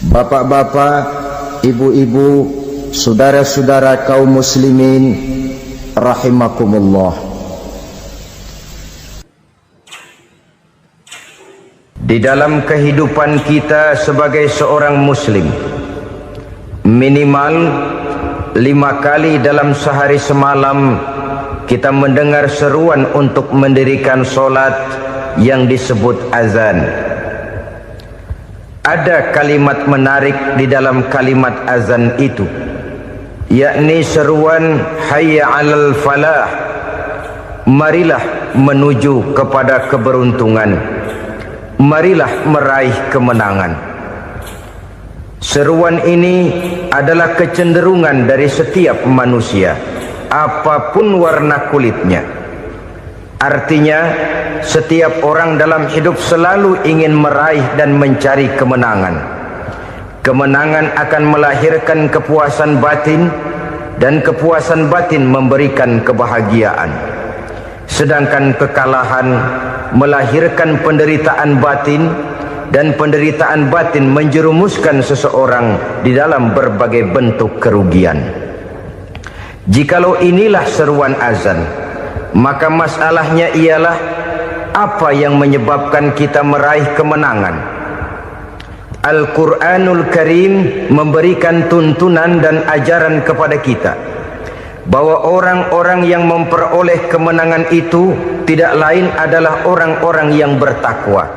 Bapak-bapak, ibu-ibu, saudara-saudara kaum muslimin rahimakumullah. Di dalam kehidupan kita sebagai seorang muslim, minimal 5 kali dalam sehari semalam kita mendengar seruan untuk mendirikan solat yang disebut azan. Ada kalimat menarik di dalam kalimat azan itu, yakni seruan hayya 'alal falah, marilah menuju kepada keberuntungan, marilah meraih kemenangan. Seruan ini adalah kecenderungan dari setiap manusia, apapun warna kulitnya. Artinya, setiap orang dalam hidup selalu ingin meraih dan mencari kemenangan. Kemenangan akan melahirkan kepuasan batin, dan kepuasan batin memberikan kebahagiaan. Sedangkan kekalahan melahirkan penderitaan batin, dan penderitaan batin menjerumuskan seseorang di dalam berbagai bentuk kerugian. Jikalau inilah seruan azan, maka masalahnya ialah apa yang menyebabkan kita meraih kemenangan. Al-Quranul Karim memberikan tuntunan dan ajaran kepada kita bahwa orang-orang yang memperoleh kemenangan itu tidak lain adalah orang-orang yang bertakwa.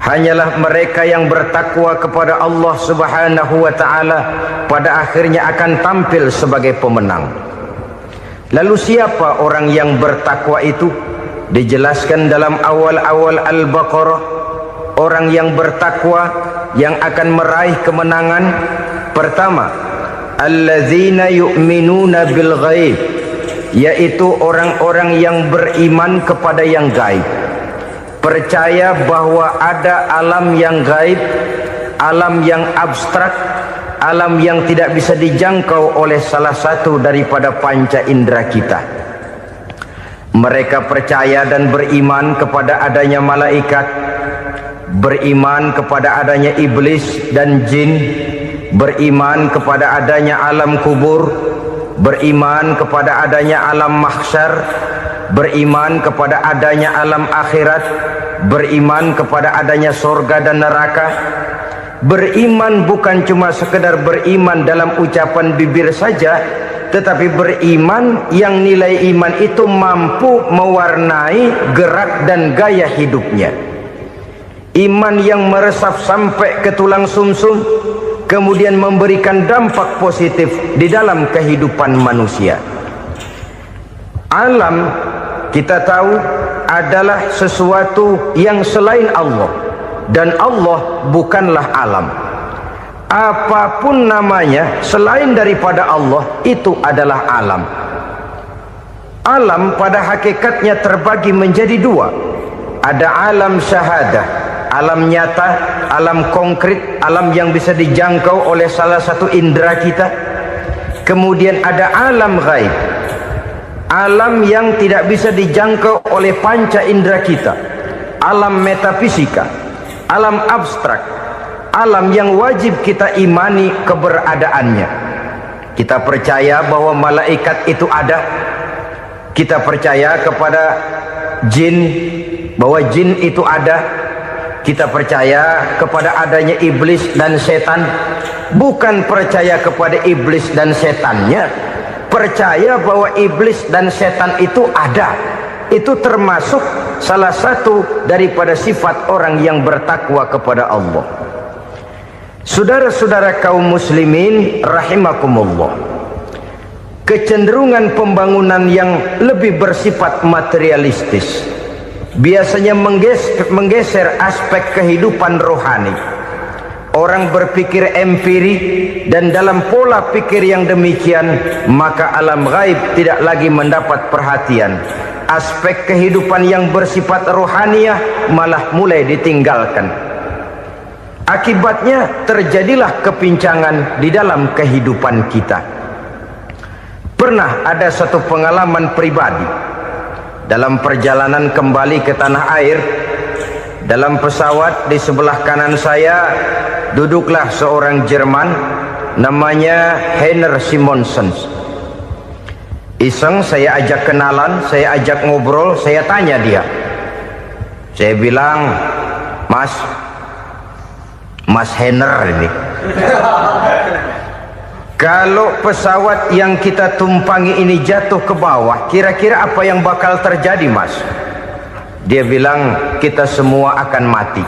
Hanyalah mereka yang bertakwa kepada Allah Subhanahu wa ta'ala pada akhirnya akan tampil sebagai pemenang. Lalu siapa orang yang bertakwa itu? Dijelaskan dalam awal-awal Al-Baqarah, orang yang bertakwa yang akan meraih kemenangan. Pertama, alladzina yu'minuna bil ghaib, yaitu orang-orang yang beriman kepada yang gaib, percaya bahwa ada alam yang gaib, alam yang abstrak, alam yang tidak bisa dijangkau oleh salah satu daripada panca indera kita. Mereka percaya dan beriman kepada adanya malaikat, beriman kepada adanya iblis dan jin, beriman kepada adanya alam kubur, beriman kepada adanya alam mahsyar, beriman kepada adanya alam akhirat, beriman kepada adanya surga dan neraka. Beriman bukan cuma sekedar beriman dalam ucapan bibir saja, tetapi beriman yang nilai iman itu mampu mewarnai gerak dan gaya hidupnya. Iman yang meresap sampai ke tulang sumsum, kemudian memberikan dampak positif di dalam kehidupan manusia. Alam, kita tahu, adalah sesuatu yang selain Allah, dan Allah bukanlah alam. Apapun namanya selain daripada Allah, itu adalah alam. Alam pada hakikatnya terbagi menjadi dua. Ada alam syahadah, alam nyata, alam konkret, alam yang bisa dijangkau oleh salah satu indera kita. Kemudian ada alam ghaib, alam yang tidak bisa dijangkau oleh panca indera kita, alam metafisika, alam abstrak, alam yang wajib kita imani keberadaannya. Kita percaya bahwa malaikat itu ada, kita percaya kepada jin, bahwa jin itu ada, kita percaya kepada adanya iblis dan setan. Bukan percaya kepada iblis dan setannya, percaya bahwa iblis dan setan itu ada. Itu termasuk salah satu daripada sifat orang yang bertakwa kepada Allah. Saudara-saudara kaum muslimin rahimakumullah, kecenderungan pembangunan yang lebih bersifat materialistis biasanya menggeser aspek kehidupan rohani. Orang berpikir empiri, dan dalam pola pikir yang demikian maka alam gaib tidak lagi mendapat perhatian. Aspek kehidupan yang bersifat rohaniah malah mulai ditinggalkan. Akibatnya terjadilah kepincangan di dalam kehidupan kita. Pernah ada satu pengalaman pribadi dalam perjalanan kembali ke tanah air. Dalam pesawat di sebelah kanan saya duduklah seorang Jerman, namanya Heiner Simonsen. Iseng saya ajak kenalan, saya ajak ngobrol, saya tanya dia. Saya bilang, Mas Heiner ini, kalau pesawat yang kita tumpangi ini jatuh ke bawah, kira-kira apa yang bakal terjadi, Mas? Dia bilang, kita semua akan mati.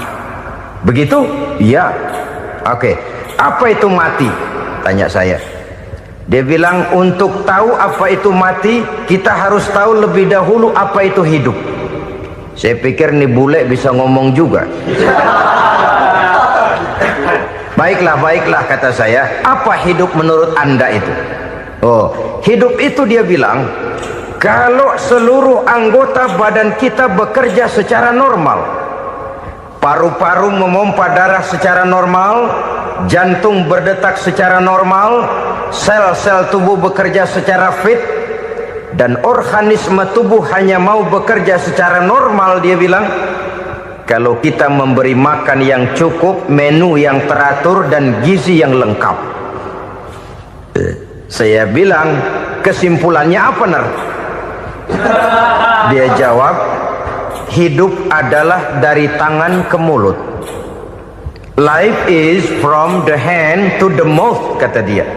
Begitu? Iya. Oke. Apa itu mati? Tanya saya. Dia bilang, untuk tahu apa itu mati, kita harus tahu lebih dahulu apa itu hidup. Saya pikir nih bule bisa ngomong juga. Baiklah kata saya. Apa hidup menurut Anda itu? Oh, hidup itu dia bilang, kalau seluruh anggota badan kita bekerja secara normal, paru-paru memompa darah secara normal, jantung berdetak secara normal, sel-sel tubuh bekerja secara fit, dan organisme tubuh hanya mau bekerja secara normal, dia bilang, kalau kita memberi makan yang cukup, menu yang teratur, dan gizi yang lengkap. Saya bilang, kesimpulannya apa, Ner? Dia jawab, hidup adalah dari tangan ke mulut. Life is from the hand to the mouth, kata dia.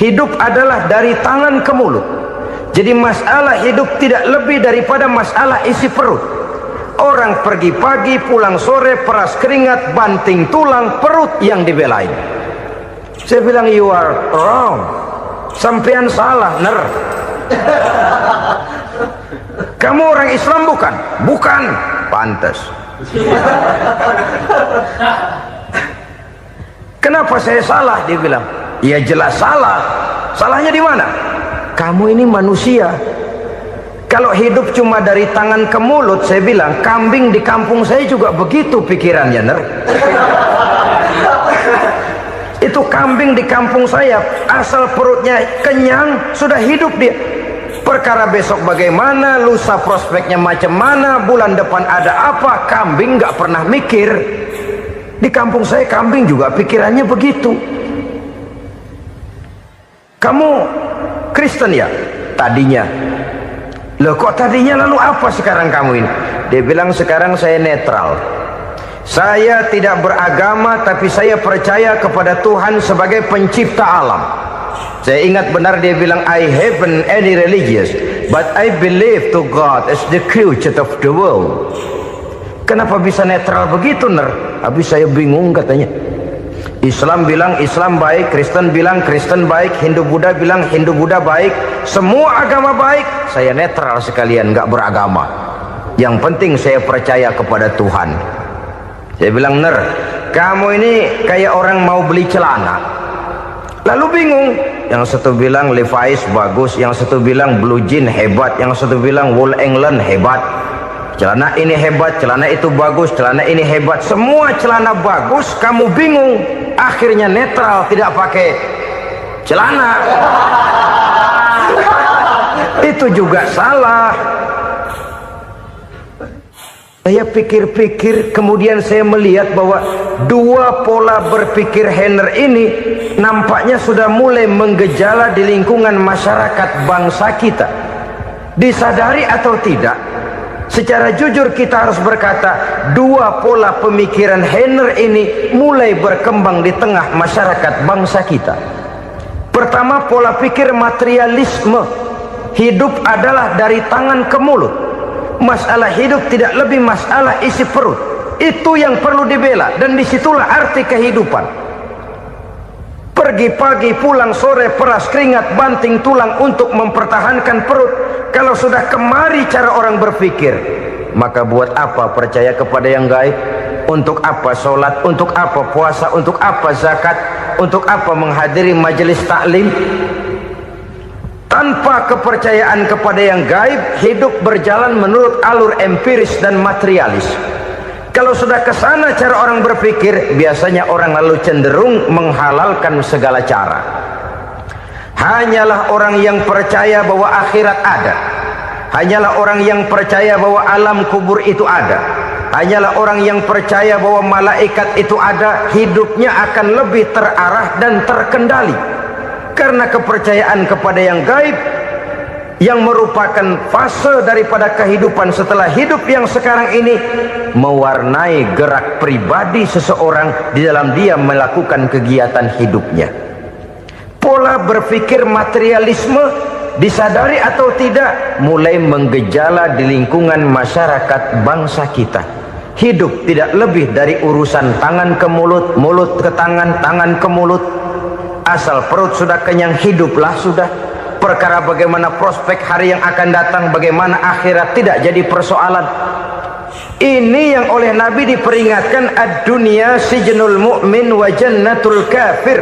Hidup adalah dari tangan ke mulut. Jadi masalah hidup tidak lebih daripada masalah isi perut. Orang pergi pagi, pulang sore, peras keringat, banting tulang, perut yang dibelain. Saya bilang, you are wrong. Sampean salah, Ner. Kamu orang Islam bukan? Bukan. Pantas. Kenapa saya salah? Dia bilang, ya jelas salah. Salahnya di mana? Kamu ini manusia. Kalau hidup cuma dari tangan ke mulut, saya bilang, kambing di kampung saya juga begitu pikirannya, Ner. Itu kambing di kampung saya, asal perutnya kenyang, sudah hidup dia. Perkara besok bagaimana, lusa prospeknya macam mana, bulan depan ada apa, kambing nggak pernah mikir. Di kampung saya kambing juga pikirannya begitu. Kamu Kristen ya? Tadinya. Loh kok tadinya, lalu apa sekarang kamu ini? Dia bilang, sekarang saya netral. Saya tidak beragama, tapi saya percaya kepada Tuhan sebagai pencipta alam. Saya ingat benar dia bilang, I haven't any religious, but I believe to God as the creator of the world. Kenapa bisa netral begitu, Ner? Habis saya bingung katanya. Islam bilang Islam baik, Kristen bilang Kristen baik, Hindu Buddha bilang Hindu Buddha baik, semua agama baik. Saya netral sekalian, nggak beragama. Yang penting saya percaya kepada Tuhan. Saya bilang, Ner, kamu ini kayak orang mau beli celana, lalu bingung. Yang satu bilang Levi's bagus, yang satu bilang Blue Jean hebat, yang satu bilang Wool England hebat. Celana ini hebat, celana itu bagus, celana ini hebat, semua celana bagus, kamu bingung. Akhirnya netral, tidak pakai celana. Itu juga salah. Saya pikir-pikir, kemudian saya melihat bahwa dua pola berpikir Heiner ini nampaknya sudah mulai menggejala di lingkungan masyarakat bangsa kita. Disadari atau tidak, secara jujur kita harus berkata, dua pola pemikiran Heiner ini mulai berkembang di tengah masyarakat bangsa kita. Pertama, pola pikir materialisme. Hidup adalah dari tangan ke mulut. Masalah hidup tidak lebih masalah isi perut. Itu yang perlu dibela, dan disitulah arti kehidupan. Pergi pagi, pulang sore, peras keringat, banting tulang untuk mempertahankan perut. Kalau sudah kemari cara orang berpikir, maka buat apa percaya kepada yang gaib? Untuk apa sholat? Untuk apa puasa? Untuk apa zakat? Untuk apa menghadiri majelis taklim? Tanpa kepercayaan kepada yang gaib, hidup berjalan menurut alur empiris dan materialis. Kalau sudah ke sana cara orang berpikir, biasanya orang lalu cenderung menghalalkan segala cara. Hanyalah orang yang percaya bahwa akhirat ada, hanyalah orang yang percaya bahwa alam kubur itu ada, hanyalah orang yang percaya bahwa malaikat itu ada, hidupnya akan lebih terarah dan terkendali. Karena kepercayaan kepada yang gaib, yang merupakan fase daripada kehidupan setelah hidup yang sekarang ini, mewarnai gerak pribadi seseorang di dalam dia melakukan kegiatan hidupnya. Pola berpikir materialisme, disadari atau tidak, mulai menggejala di lingkungan masyarakat bangsa kita. Hidup tidak lebih dari urusan tangan ke mulut, mulut ke tangan, tangan ke mulut. Asal perut sudah kenyang, hiduplah sudah. Perkara bagaimana prospek hari yang akan datang, bagaimana akhirat, tidak jadi persoalan. Ini yang oleh Nabi diperingatkan, ad-dunya sijnul mu'min wa jannatul kafir.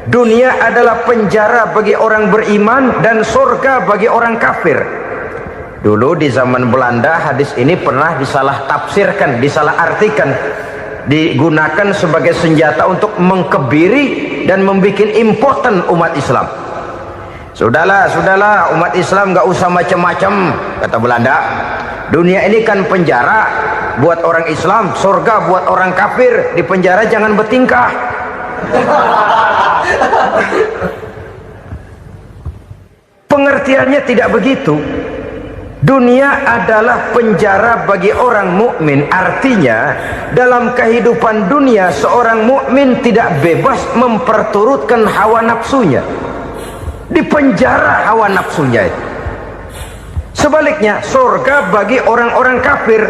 Dunia adalah penjara bagi orang beriman dan surga bagi orang kafir. Dulu di zaman Belanda hadis ini pernah disalah tafsirkan, disalah artikan, digunakan sebagai senjata untuk mengkebiri dan membuat impoten umat Islam. Sudahlah umat Islam gak usah macam-macam, kata Belanda. Dunia ini kan penjara buat orang Islam, surga buat orang kafir. Di penjara jangan bertingkah. Pengertiannya tidak begitu. Dunia adalah penjara bagi orang mukmin. Artinya dalam kehidupan dunia seorang mukmin tidak bebas memperturutkan hawa nafsunya. Di penjara hawa nafsunya itu. Sebaliknya surga bagi orang-orang kafir.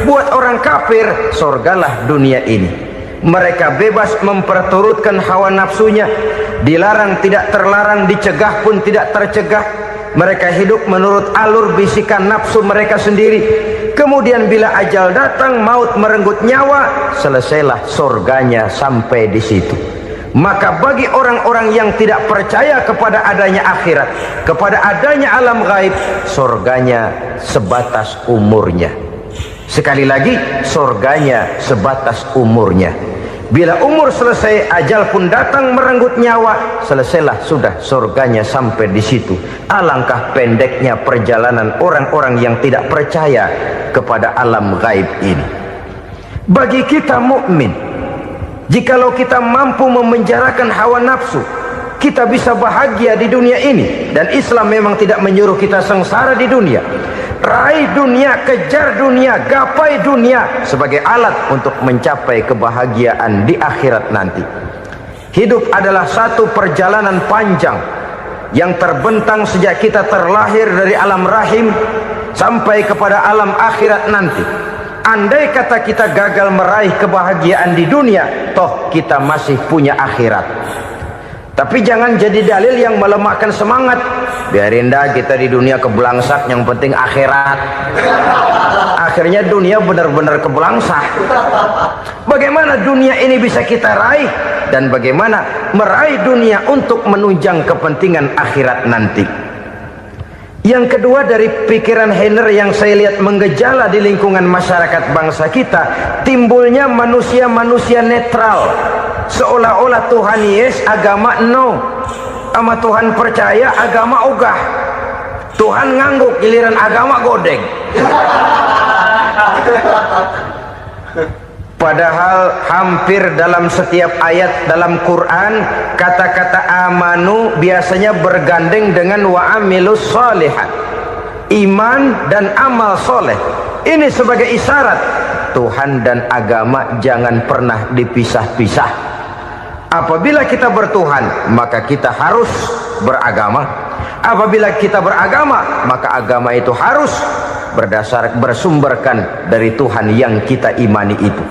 Buat orang kafir surgalah dunia ini. Mereka bebas memperturutkan hawa nafsunya, dilarang tidak terlarang, dicegah pun tidak tercegah. Mereka hidup menurut alur bisikan nafsu mereka sendiri. Kemudian bila ajal datang, maut merenggut nyawa, selesailah surganya sampai di situ. Maka bagi orang-orang yang tidak percaya kepada adanya akhirat, kepada adanya alam gaib, surganya sebatas umurnya. Sekali lagi, surganya sebatas umurnya. Bila umur selesai, ajal pun datang merenggut nyawa, selesailah sudah surganya sampai di situ. Alangkah pendeknya perjalanan orang-orang yang tidak percaya kepada alam gaib ini. Bagi kita mukmin, jikalau kita mampu memenjarakan hawa nafsu, kita bisa bahagia di dunia ini. Dan Islam memang tidak menyuruh kita sengsara di dunia. Raih dunia, kejar dunia, gapai dunia sebagai alat untuk mencapai kebahagiaan di akhirat nanti. Hidup adalah satu perjalanan panjang yang terbentang sejak kita terlahir dari alam rahim sampai kepada alam akhirat nanti. Andai kata kita gagal meraih kebahagiaan di dunia, toh kita masih punya akhirat. Tapi jangan jadi dalil yang melemahkan semangat. Biarin dah kita di dunia kebelangsak, yang penting akhirat. Akhirnya dunia benar-benar kebelangsak. Bagaimana dunia ini bisa kita raih, dan bagaimana meraih dunia untuk menunjang kepentingan akhirat nanti. Yang kedua, dari pikiran Heiner yang saya lihat menggejala di lingkungan masyarakat bangsa kita, timbulnya manusia-manusia netral. Seolah-olah Tuhan yes, agama no. Sama Tuhan percaya, agama ogah. Tuhan ngangguk, giliran agama godeng. Padahal hampir dalam setiap ayat dalam Quran, kata-kata amanu biasanya bergandeng dengan wa amilus sholihat. Iman dan amal soleh. Ini sebagai isyarat Tuhan dan agama jangan pernah dipisah-pisah. Apabila kita bertuhan, maka kita harus beragama. Apabila kita beragama, maka agama itu harus bersumberkan dari Tuhan yang kita imani itu.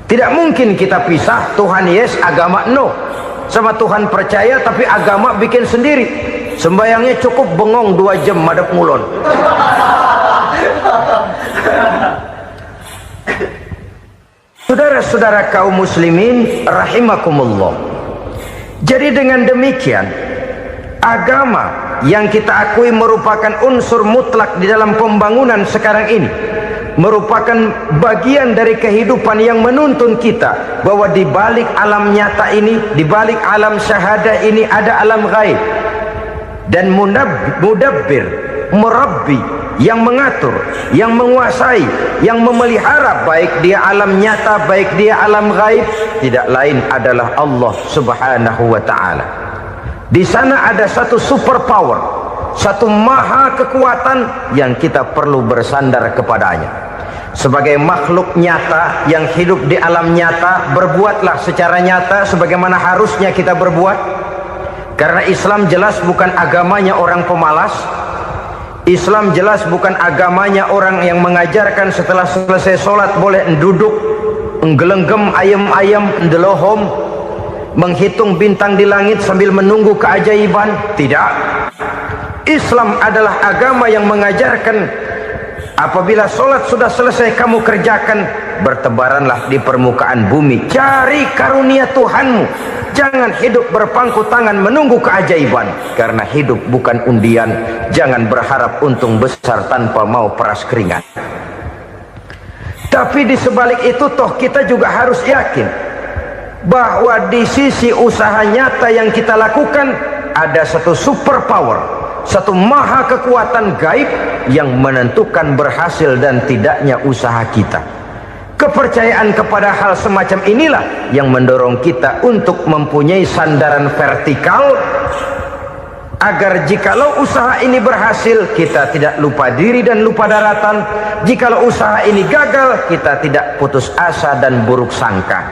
Tidak mungkin kita pisah, Tuhan yes, agama no. Sama Tuhan percaya tapi agama bikin sendiri. Sembayangnya cukup bengong 2 jam madep ngulon. Saudara-saudara kaum muslimin rahimakumullah. Jadi dengan demikian, agama yang kita akui merupakan unsur mutlak di dalam pembangunan sekarang ini, merupakan bagian dari kehidupan yang menuntun kita bahwa di balik alam nyata ini, di balik alam syahadah ini ada alam gaib. Dan mudabbir, murabbi, yang mengatur, yang menguasai, yang memelihara, baik dia alam nyata, baik dia alam gaib, tidak lain adalah Allah Subhanahu wa ta'ala. Di sana ada satu super power, satu maha kekuatan yang kita perlu bersandar kepadanya. Sebagai makhluk nyata yang hidup di alam nyata, berbuatlah secara nyata sebagaimana harusnya kita berbuat. Karena Islam jelas bukan agamanya orang pemalas. Islam jelas bukan agamanya orang yang mengajarkan setelah selesai sholat boleh duduk, nggelenggem ayam-ayam, ndelohom, menghitung bintang di langit sambil menunggu keajaiban. Tidak. Islam adalah agama yang mengajarkan apabila sholat sudah selesai kamu kerjakan, bertebaranlah di permukaan bumi, cari karunia Tuhanmu. Jangan hidup berpangku tangan menunggu keajaiban, karena hidup bukan undian. Jangan berharap untung besar tanpa mau peras keringat. Tapi di sebalik itu toh kita juga harus yakin bahwa di sisi usaha nyata yang kita lakukan ada satu super power, satu maha kekuatan gaib yang menentukan berhasil dan tidaknya usaha kita. Kepercayaan kepada hal semacam inilah yang mendorong kita untuk mempunyai sandaran vertikal, agar jikalau usaha ini berhasil, kita tidak lupa diri dan lupa daratan. Jikalau usaha ini gagal, kita tidak putus asa dan buruk sangka,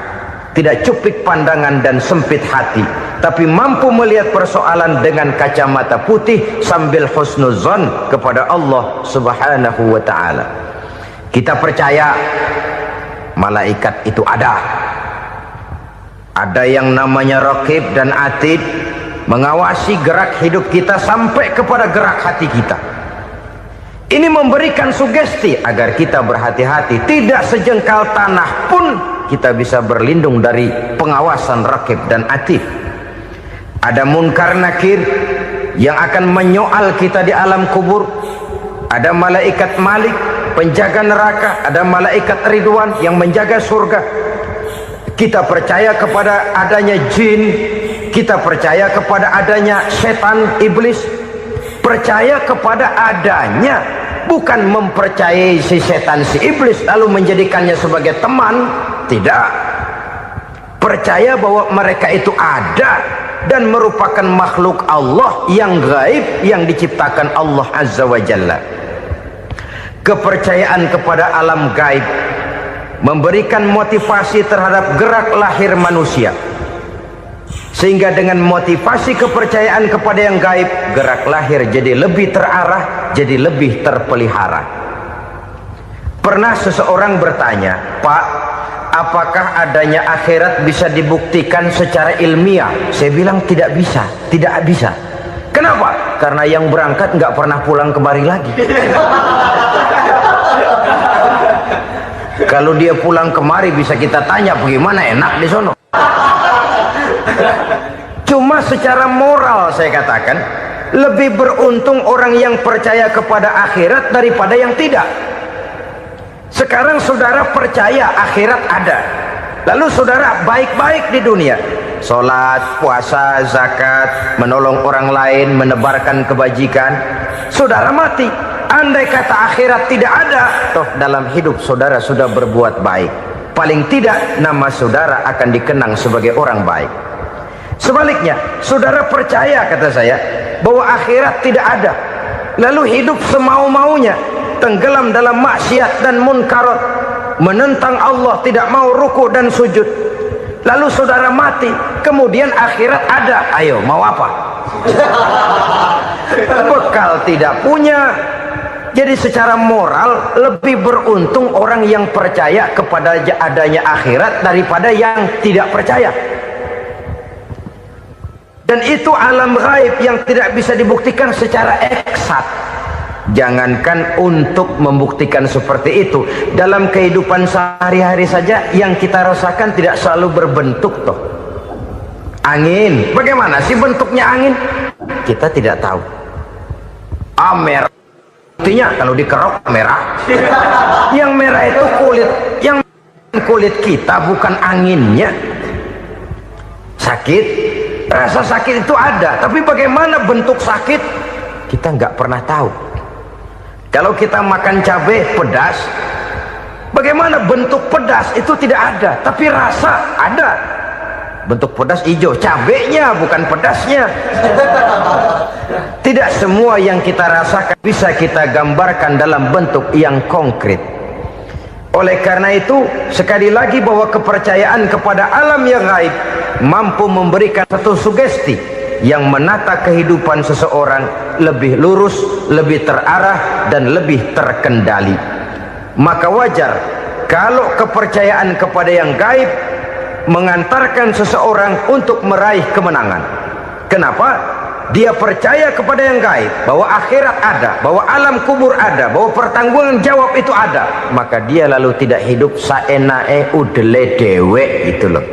tidak cupik pandangan dan sempit hati, tapi mampu melihat persoalan dengan kacamata putih sambil husnuzon kepada Allah Subhanahu wa ta'ala. Kita percaya malaikat itu ada yang namanya Raqib dan Atid, mengawasi gerak hidup kita sampai kepada gerak hati kita. Ini memberikan sugesti agar kita berhati-hati, tidak sejengkal tanah pun kita bisa berlindung dari pengawasan Raqib dan Atid. Ada Munkar Nakir yang akan menyoal kita di alam kubur. Ada malaikat Malik, penjaga neraka. Ada malaikat Ridwan yang menjaga surga. Kita percaya kepada adanya jin, kita percaya kepada adanya setan, iblis. Percaya kepada adanya, bukan mempercayai si setan, si iblis lalu menjadikannya sebagai teman. Tidak. Percaya bahwa mereka itu ada dan merupakan makhluk Allah yang gaib, yang diciptakan Allah Azza wa Jalla. Kepercayaan kepada alam gaib memberikan motivasi terhadap gerak lahir manusia, sehingga dengan motivasi kepercayaan kepada yang gaib, gerak lahir jadi lebih terarah, jadi lebih terpelihara. Pernah seseorang bertanya, "Pak, apakah adanya akhirat bisa dibuktikan secara ilmiah?" Saya bilang tidak bisa, tidak bisa. Kenapa? Karena yang berangkat nggak pernah pulang kemari lagi. Kalau dia pulang kemari bisa kita tanya bagaimana enak di sono. Cuma secara moral saya katakan, lebih beruntung orang yang percaya kepada akhirat daripada yang tidak. Sekarang saudara percaya akhirat ada, lalu saudara baik-baik di dunia, sholat, puasa, zakat, menolong orang lain, menebarkan kebajikan. Saudara mati, andai kata akhirat tidak ada, toh dalam hidup saudara sudah berbuat baik, paling tidak nama saudara akan dikenang sebagai orang baik. Sebaliknya, saudara percaya, kata saya, bahwa akhirat tidak ada, lalu hidup semau-maunya, tenggelam dalam maksiat dan munkarat, menentang Allah, tidak mau ruku dan sujud, lalu saudara mati, kemudian akhirat ada, ayo mau apa? Bekal tidak punya. Jadi secara moral lebih beruntung orang yang percaya kepada adanya akhirat daripada yang tidak percaya. Dan itu alam gaib yang tidak bisa dibuktikan secara eksat. Jangankan untuk membuktikan seperti itu, dalam kehidupan sehari-hari saja yang kita rasakan tidak selalu berbentuk toh. Angin, bagaimana sih bentuknya angin? Kita tidak tahu. Merah, buktinya kalau dikerok merah. Yang merah itu kulit, yang kulit kita bukan anginnya. Sakit, rasa sakit itu ada, tapi bagaimana bentuk sakit kita nggak pernah tahu. Kalau kita makan cabai pedas, bagaimana bentuk pedas itu tidak ada, tapi rasa ada. Bentuk pedas hijau, cabenya bukan pedasnya. Tidak semua yang kita rasakan bisa kita gambarkan dalam bentuk yang konkret. Oleh karena itu, sekali lagi bahwa kepercayaan kepada alam yang gaib mampu memberikan satu sugesti yang menata kehidupan seseorang lebih lurus, lebih terarah, dan lebih terkendali. Maka wajar kalau kepercayaan kepada yang gaib mengantarkan seseorang untuk meraih kemenangan. Kenapa? Dia percaya kepada yang gaib, bahwa akhirat ada, bahwa alam kubur ada, bahwa pertanggungan jawab itu ada. Maka dia lalu tidak hidup saenae udele dewe, itu loh.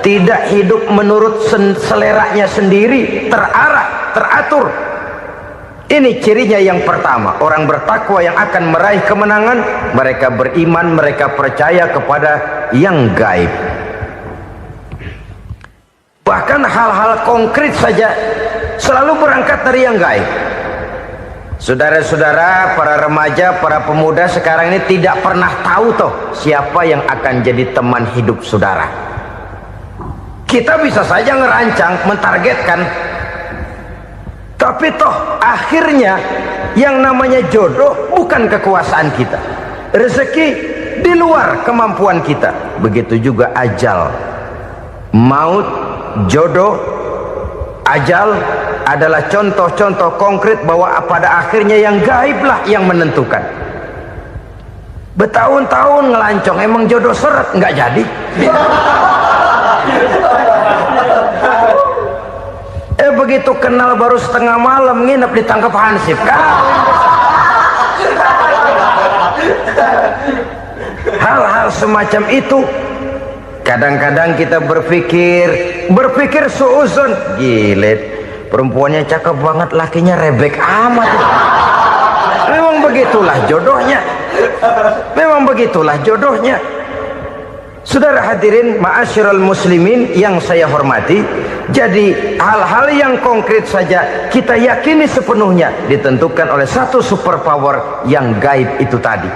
Tidak hidup menurut seleranya sendiri, terarah, teratur. Ini cirinya yang pertama. Orang bertakwa yang akan meraih kemenangan, mereka beriman, mereka percaya kepada yang gaib. Bahkan hal-hal konkret saja selalu berangkat dari yang gaib. Saudara-saudara, para remaja, para pemuda sekarang ini tidak pernah tahu toh siapa yang akan jadi teman hidup saudara. Kita bisa saja ngerancang, mentargetkan, tapi toh akhirnya yang namanya jodoh bukan kekuasaan kita. Rezeki di luar kemampuan kita. Begitu juga ajal, maut, jodoh, ajal adalah contoh-contoh konkret bahwa pada akhirnya yang gaiblah yang menentukan. Bertahun-tahun ngelancong, emang jodoh seret, nggak jadi. Begitu kenal baru setengah malam nginep ditangkap hansip kan. Hal-hal semacam itu kadang-kadang kita berpikir suuzon, gilet, perempuannya cakep banget, lakinya rebek amat. Memang begitulah jodohnya. Memang begitulah jodohnya. Saudara hadirin ma'asyiral muslimin yang saya hormati, jadi hal-hal yang konkret saja kita yakini sepenuhnya ditentukan oleh satu superpower yang gaib itu tadi.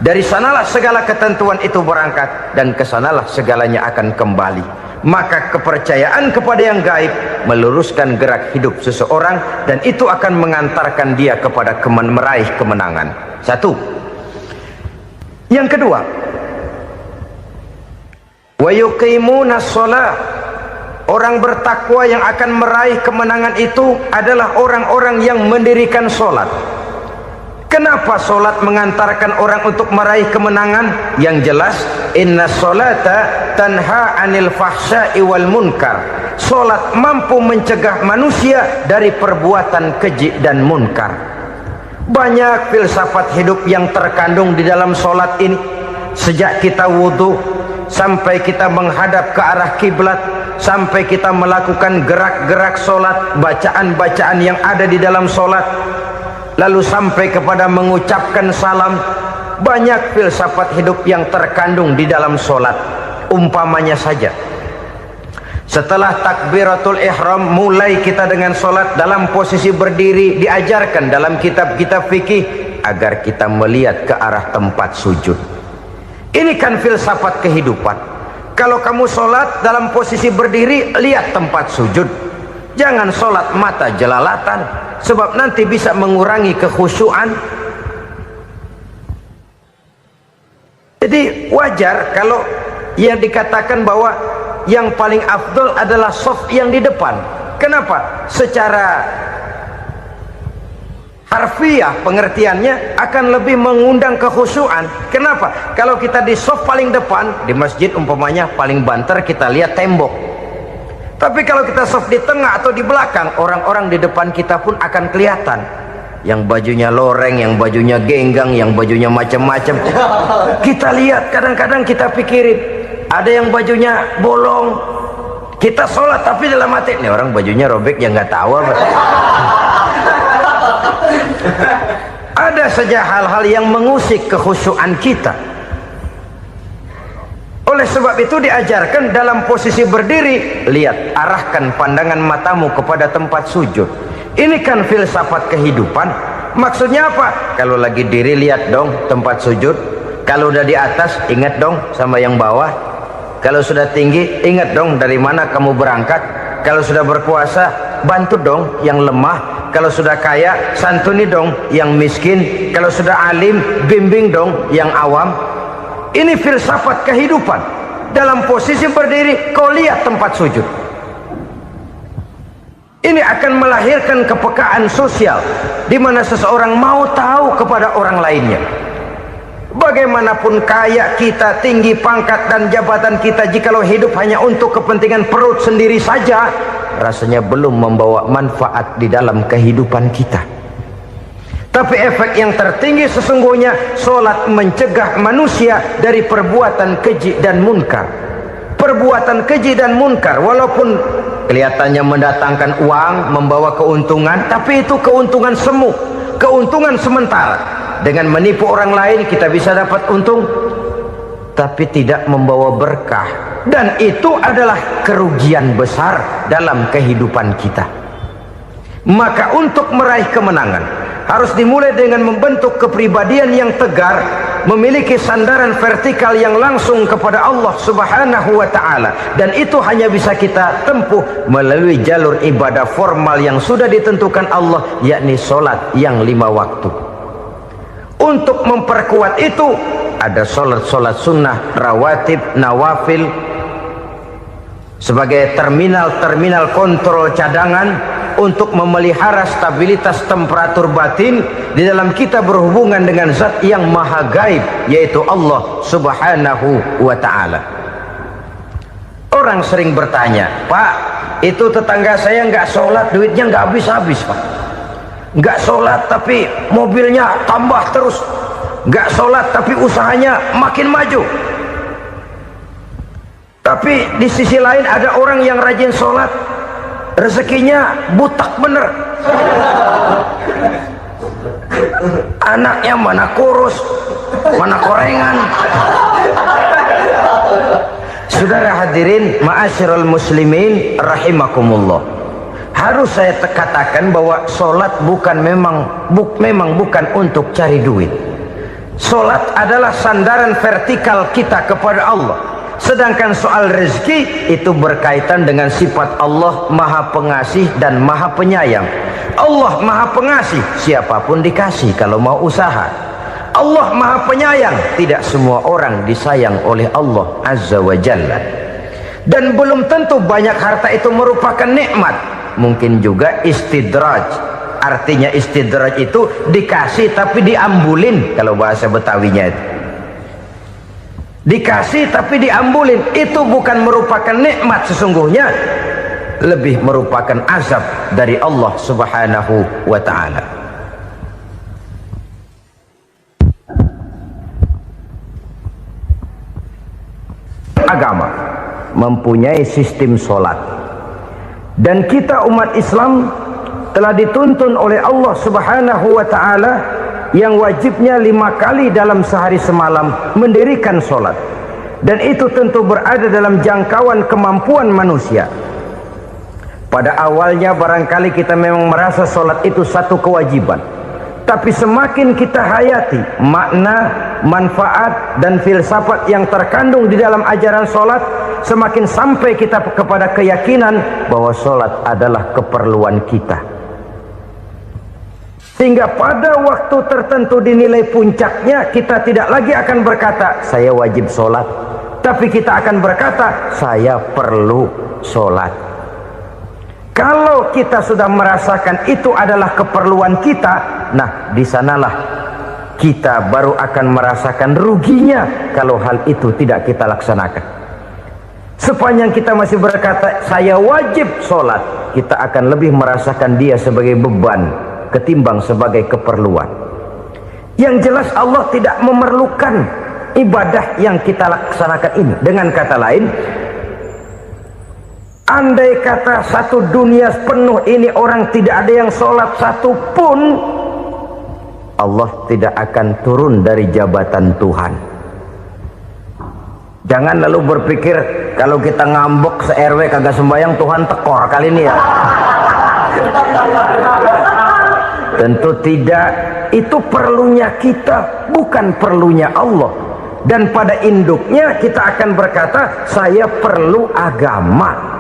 Dari sanalah segala ketentuan itu berangkat, dan kesanalah segalanya akan kembali. Maka kepercayaan kepada yang gaib meluruskan gerak hidup seseorang, dan itu akan mengantarkan dia kepada meraih kemenangan. Satu. Yang kedua, wa yuqimuna shalah. Orang bertakwa yang akan meraih kemenangan itu adalah orang-orang yang mendirikan sholat. Kenapa sholat mengantarkan orang untuk meraih kemenangan? Yang jelas, inna sholata tanha anil fahsya'i wal munkar. Sholat mampu mencegah manusia dari perbuatan keji dan munkar. Banyak filsafat hidup yang terkandung di dalam sholat ini. Sejak kita wudhu sampai kita menghadap ke arah kiblat, sampai kita melakukan gerak-gerak sholat, bacaan-bacaan yang ada di dalam sholat, lalu sampai kepada mengucapkan salam. Banyak filsafat hidup yang terkandung di dalam sholat. Umpamanya saja, setelah takbiratul ihram, mulai kita dengan sholat dalam posisi berdiri. Diajarkan dalam kitab-kitab fikih agar kita melihat ke arah tempat sujud. Ini kan filsafat kehidupan. Kalau kamu sholat dalam posisi berdiri, lihat tempat sujud. Jangan sholat mata jelalatan, sebab nanti bisa mengurangi kekhusyuan. Jadi wajar kalau yang dikatakan bahwa yang paling afdol adalah shaf yang di depan. Kenapa? Secara harfiah pengertiannya akan lebih mengundang kekhusyuan. Kenapa? Kalau kita di shaf paling depan di masjid umpamanya paling banter, kita lihat tembok. Tapi kalau kita shaf di tengah atau di belakang, orang-orang di depan kita pun akan kelihatan. Yang bajunya loreng, yang bajunya genggang, yang bajunya macam-macam. Kita lihat, kadang-kadang kita pikirin, ada yang bajunya bolong. Kita sholat tapi dalam hati, nih orang bajunya robek, yang nggak tahu apa. Ada saja hal-hal yang mengusik kekhusyuan kita. Oleh sebab itu diajarkan dalam posisi berdiri, lihat, arahkan pandangan matamu kepada tempat sujud. Ini kan filsafat kehidupan. Maksudnya apa? Kalau lagi diri lihat dong tempat sujud, kalau udah di atas ingat dong sama yang bawah, kalau sudah tinggi ingat dong dari mana kamu berangkat, kalau sudah berkuasa bantu dong yang lemah, kalau sudah kaya santuni dong yang miskin, kalau sudah alim bimbing dong yang awam. Ini filsafat kehidupan. Dalam posisi berdiri kau lihat tempat sujud. Ini akan melahirkan kepekaan sosial di mana seseorang mau tahu kepada orang lainnya. Bagaimanapun kaya kita, tinggi pangkat dan jabatan kita, jikalau hidup hanya untuk kepentingan perut sendiri saja, rasanya belum membawa manfaat di dalam kehidupan kita. Tapi efek yang tertinggi sesungguhnya, solat mencegah manusia dari perbuatan keji dan munkar. Perbuatan keji dan munkar walaupun kelihatannya mendatangkan uang, membawa keuntungan, tapi itu keuntungan semu, keuntungan sementara. Dengan menipu orang lain kita bisa dapat untung, tapi tidak membawa berkah, dan itu adalah kerugian besar dalam kehidupan kita. Maka untuk meraih kemenangan harus dimulai dengan membentuk kepribadian yang tegar, memiliki sandaran vertikal yang langsung kepada Allah Subhanahu wa ta'ala, dan itu hanya bisa kita tempuh melalui jalur ibadah formal yang sudah ditentukan Allah, yakni solat yang 5 waktu. Untuk memperkuat itu ada solat-solat sunnah, rawatib, nawafil sebagai terminal kontrol cadangan untuk memelihara stabilitas temperatur batin di dalam kita berhubungan dengan zat yang maha gaib, yaitu Allah Subhanahu wa ta'ala. Orang sering bertanya, Pak, itu tetangga saya nggak sholat, duitnya nggak habis-habis, Pak. Nggak sholat tapi mobilnya tambah terus, nggak sholat tapi usahanya makin maju. Tapi di sisi lain ada orang yang rajin sholat, rezekinya butak bener, anaknya mana kurus mana korengan. Saudara hadirin ma'asyiral muslimin rahimakumullah, harus saya katakan bahwa solat memang bukan untuk cari duit. Solat adalah sandaran vertikal kita kepada Allah. Sedangkan soal rezeki itu berkaitan dengan sifat Allah maha pengasih dan maha penyayang. Allah maha pengasih, siapapun dikasih kalau mau usaha. Allah maha penyayang, tidak semua orang disayang oleh Allah Azza wa Jalla. Dan belum tentu banyak harta itu merupakan nikmat, mungkin juga istidraj. Artinya istidraj itu dikasih tapi diambulin, kalau bahasa Betawinya itu. Dikasih tapi diambulin, itu bukan merupakan nikmat sesungguhnya, lebih merupakan azab dari Allah Subhanahu wa ta'ala. Agama mempunyai sistem solat, dan kita umat Islam telah dituntun oleh Allah Subhanahu wa ta'ala yang wajibnya 5 kali dalam sehari semalam mendirikan solat, dan itu tentu berada dalam jangkauan kemampuan manusia. Pada awalnya barangkali kita memang merasa solat itu satu kewajiban, tapi semakin kita hayati makna, manfaat dan filsafat yang terkandung di dalam ajaran solat, semakin sampai kita kepada keyakinan bahwa solat adalah keperluan kita. Sehingga pada waktu tertentu dinilai puncaknya, kita tidak lagi akan berkata saya wajib sholat, tapi kita akan berkata saya perlu sholat. Kalau kita sudah merasakan itu adalah keperluan kita, nah di sanalah kita baru akan merasakan ruginya kalau hal itu tidak kita laksanakan. Sepanjang kita masih berkata saya wajib sholat, kita akan lebih merasakan dia sebagai beban ketimbang sebagai keperluan. Yang jelas Allah tidak memerlukan ibadah yang kita laksanakan ini. Dengan kata lain, andai kata satu dunia penuh ini orang tidak ada yang sholat satu pun, Allah tidak akan turun dari jabatan Tuhan. Jangan lalu berpikir kalau kita ngambek se-RW kagak sembahyang Tuhan tekor kali ini ya. Tentu tidak. Itu perlunya kita, bukan perlunya Allah. Dan pada induknya kita akan berkata, saya perlu agama.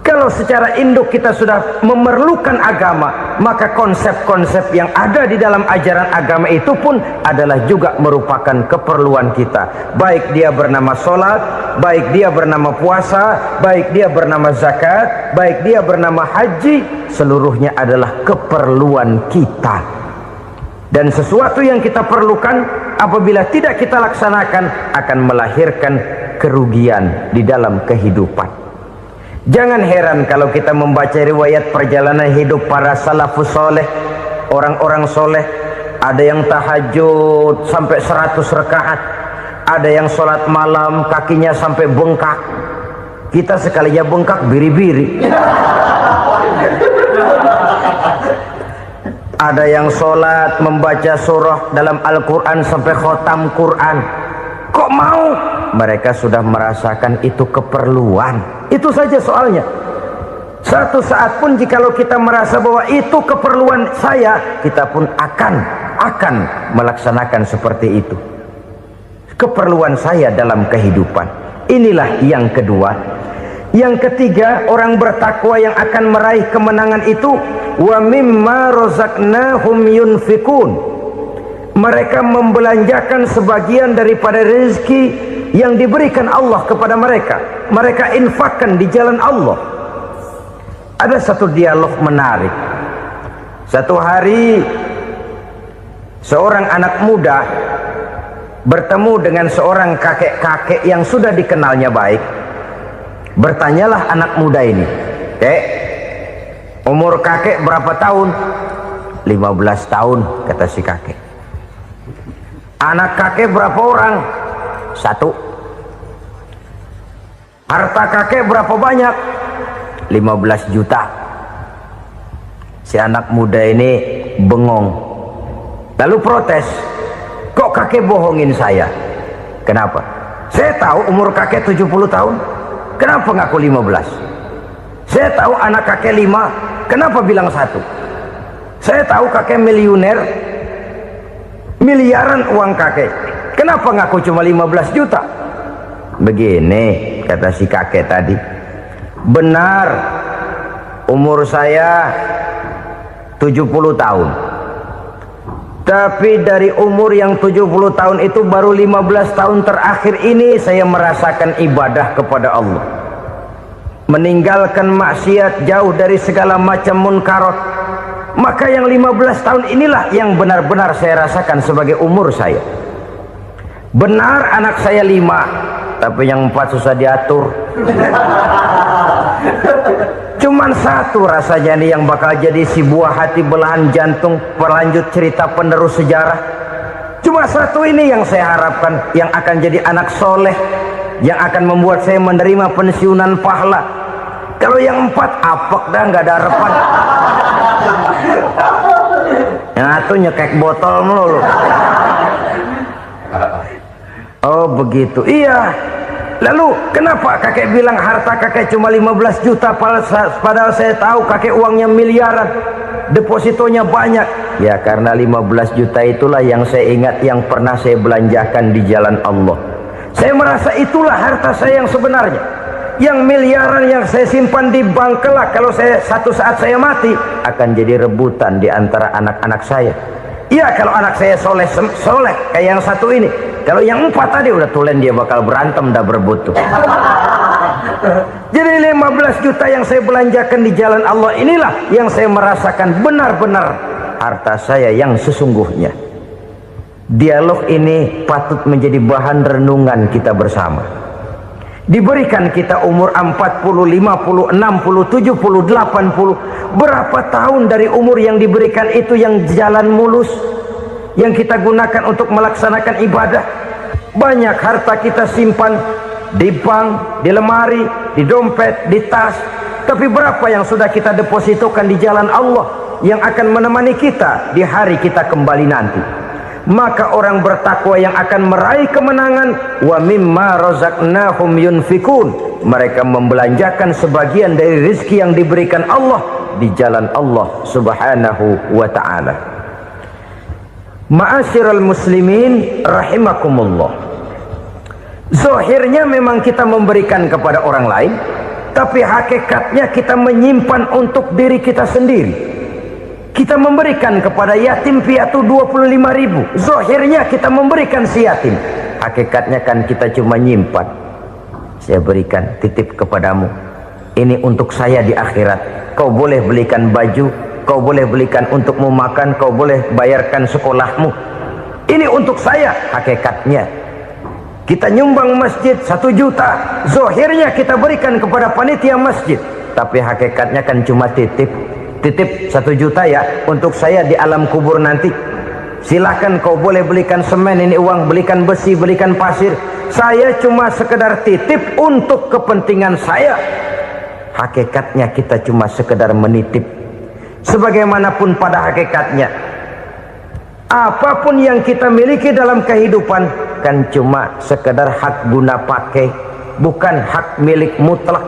Kalau secara induk kita sudah memerlukan agama, maka konsep-konsep yang ada di dalam ajaran agama itu pun adalah juga merupakan keperluan kita. Baik dia bernama sholat, baik dia bernama puasa, baik dia bernama zakat, baik dia bernama haji, seluruhnya adalah keperluan kita. Dan sesuatu yang kita perlukan apabila tidak kita laksanakan akan melahirkan kerugian di dalam kehidupan. Jangan heran kalau kita membaca riwayat perjalanan hidup para salafus soleh, orang-orang soleh. Ada yang tahajud sampai 100 rakaat, ada yang sholat malam kakinya sampai bengkak. Kita sekalinya bengkak biri-biri. Ada yang sholat membaca surah dalam Al-Quran sampai khotam Quran. Kok mau? Mereka sudah merasakan itu keperluan. Itu saja soalnya. Satu saat pun jikalau kita merasa bahwa itu keperluan saya, kita pun akan melaksanakan seperti itu. Keperluan saya dalam kehidupan. Inilah yang kedua. Yang ketiga, orang bertakwa yang akan meraih kemenangan itu, wa mimma razaqnahum yunfikun. Mereka membelanjakan sebagian daripada rezeki yang diberikan Allah kepada mereka. Mereka infakkan di jalan Allah. Ada satu dialog menarik. Satu hari seorang anak muda bertemu dengan seorang kakek-kakek yang sudah dikenalnya baik. Bertanyalah anak muda ini, "Kek, umur kakek berapa tahun?" 15 tahun, kata si kakek. Anak kakek berapa orang? 1. Harta kakek berapa banyak? 15 juta. Si anak muda ini bengong, lalu protes, "Kok kakek bohongin saya?" "Kenapa?" "Saya tahu umur kakek 70 tahun. Kenapa ngaku 15? Saya tahu anak kakek 5. Kenapa bilang 1? Saya tahu kakek miliuner, miliaran uang kakek. Kenapa ngaku cuma 15 juta? Begini, kata si kakek tadi. Benar, umur saya 70 tahun. Tapi dari umur yang 70 tahun itu baru 15 tahun terakhir ini saya merasakan ibadah kepada Allah. Meninggalkan maksiat, jauh dari segala macam munkarat. Maka yang 15 tahun inilah yang benar-benar saya rasakan sebagai umur saya. Benar anak saya 5, tapi yang 4 susah diatur. Cuman 1 rasanya nih yang bakal jadi si buah hati, belahan jantung, pelanjut cerita penerus sejarah. Cuma 1 ini yang saya harapkan, yang akan jadi anak soleh, yang akan membuat saya menerima pensiunan pahala. Kalau yang 4 apek dah, nggak ada harapan. Yang 1 nyekek botol melulu. Oh begitu, iya. Lalu kenapa kakek bilang harta kakek cuma 15 juta padahal saya tahu kakek uangnya miliaran, depositonya banyak? Ya karena 15 juta itulah yang saya ingat yang pernah saya belanjakan di jalan Allah. Saya merasa itulah harta saya yang sebenarnya. Yang miliaran yang saya simpan di bank kelak, kalau saya satu saat saya mati, akan jadi rebutan di antara anak-anak saya. Iya kalau anak saya soleh kayak yang 1 ini. Kalau yang 4 tadi udah tulen dia bakal berantem dah berebut tuh. Jadi 15 juta yang saya belanjakan di jalan Allah inilah yang saya merasakan benar-benar harta saya yang sesungguhnya. Dialog ini patut menjadi bahan renungan kita bersama. Diberikan kita umur 40, 50, 60, 70, 80. Berapa tahun dari umur yang diberikan itu yang jalan mulus, yang kita gunakan untuk melaksanakan ibadah? Banyak harta kita simpan di bank, di lemari, di dompet, di tas. Tapi berapa yang sudah kita depositokan di jalan Allah yang akan menemani kita di hari kita kembali nanti? Maka orang bertakwa yang akan meraih kemenangan, wa mimma razaqnahum yunfikun. Mereka membelanjakan sebagian dari rezeki yang diberikan Allah di jalan Allah subhanahu wa ta'ala. Ma'asyiral muslimin rahimakumullah, zahirnya memang kita memberikan kepada orang lain, tapi hakikatnya kita menyimpan untuk diri kita sendiri. Kita memberikan kepada yatim piatu 25.000, zahirnya kita memberikan si yatim, hakikatnya kan kita cuma nyimpan. Saya berikan, titip kepadamu, ini untuk saya di akhirat. Kau boleh belikan baju, kau boleh belikan untukmu makan, kau boleh bayarkan sekolahmu, ini untuk saya. Hakikatnya kita nyumbang masjid 1 juta, zahirnya kita berikan kepada panitia masjid, tapi hakikatnya kan cuma titip 1 juta ya, untuk saya di alam kubur nanti. Silahkan kau boleh belikan semen, ini uang, belikan besi, belikan pasir, saya cuma sekedar titip untuk kepentingan saya. Hakikatnya kita cuma sekedar menitip. Sebagaimanapun pada hakikatnya, apapun yang kita miliki dalam kehidupan kan cuma sekedar hak guna pakai, bukan hak milik mutlak.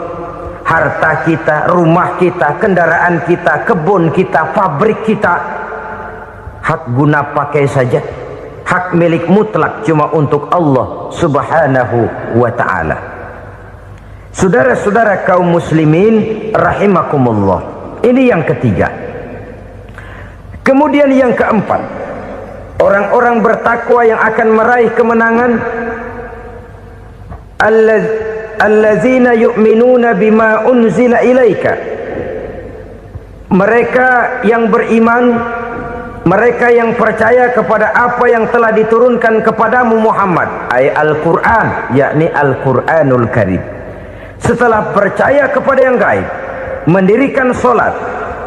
Harta kita, rumah kita, kendaraan kita, kebun kita, pabrik kita, hak guna pakai saja. Hak milik mutlak cuma untuk Allah subhanahu wa ta'ala. Saudara-saudara kaum muslimin rahimakumullah, ini yang ketiga. Kemudian yang keempat, orang-orang bertakwa yang akan meraih kemenangan, allazina yu'minuna bima unzila ilaika, mereka yang beriman, mereka yang percaya kepada apa yang telah diturunkan kepadamu Muhammad, ay Al-Quran, yakni Al-Quranul Karim. Setelah percaya kepada yang gaib, mendirikan solat,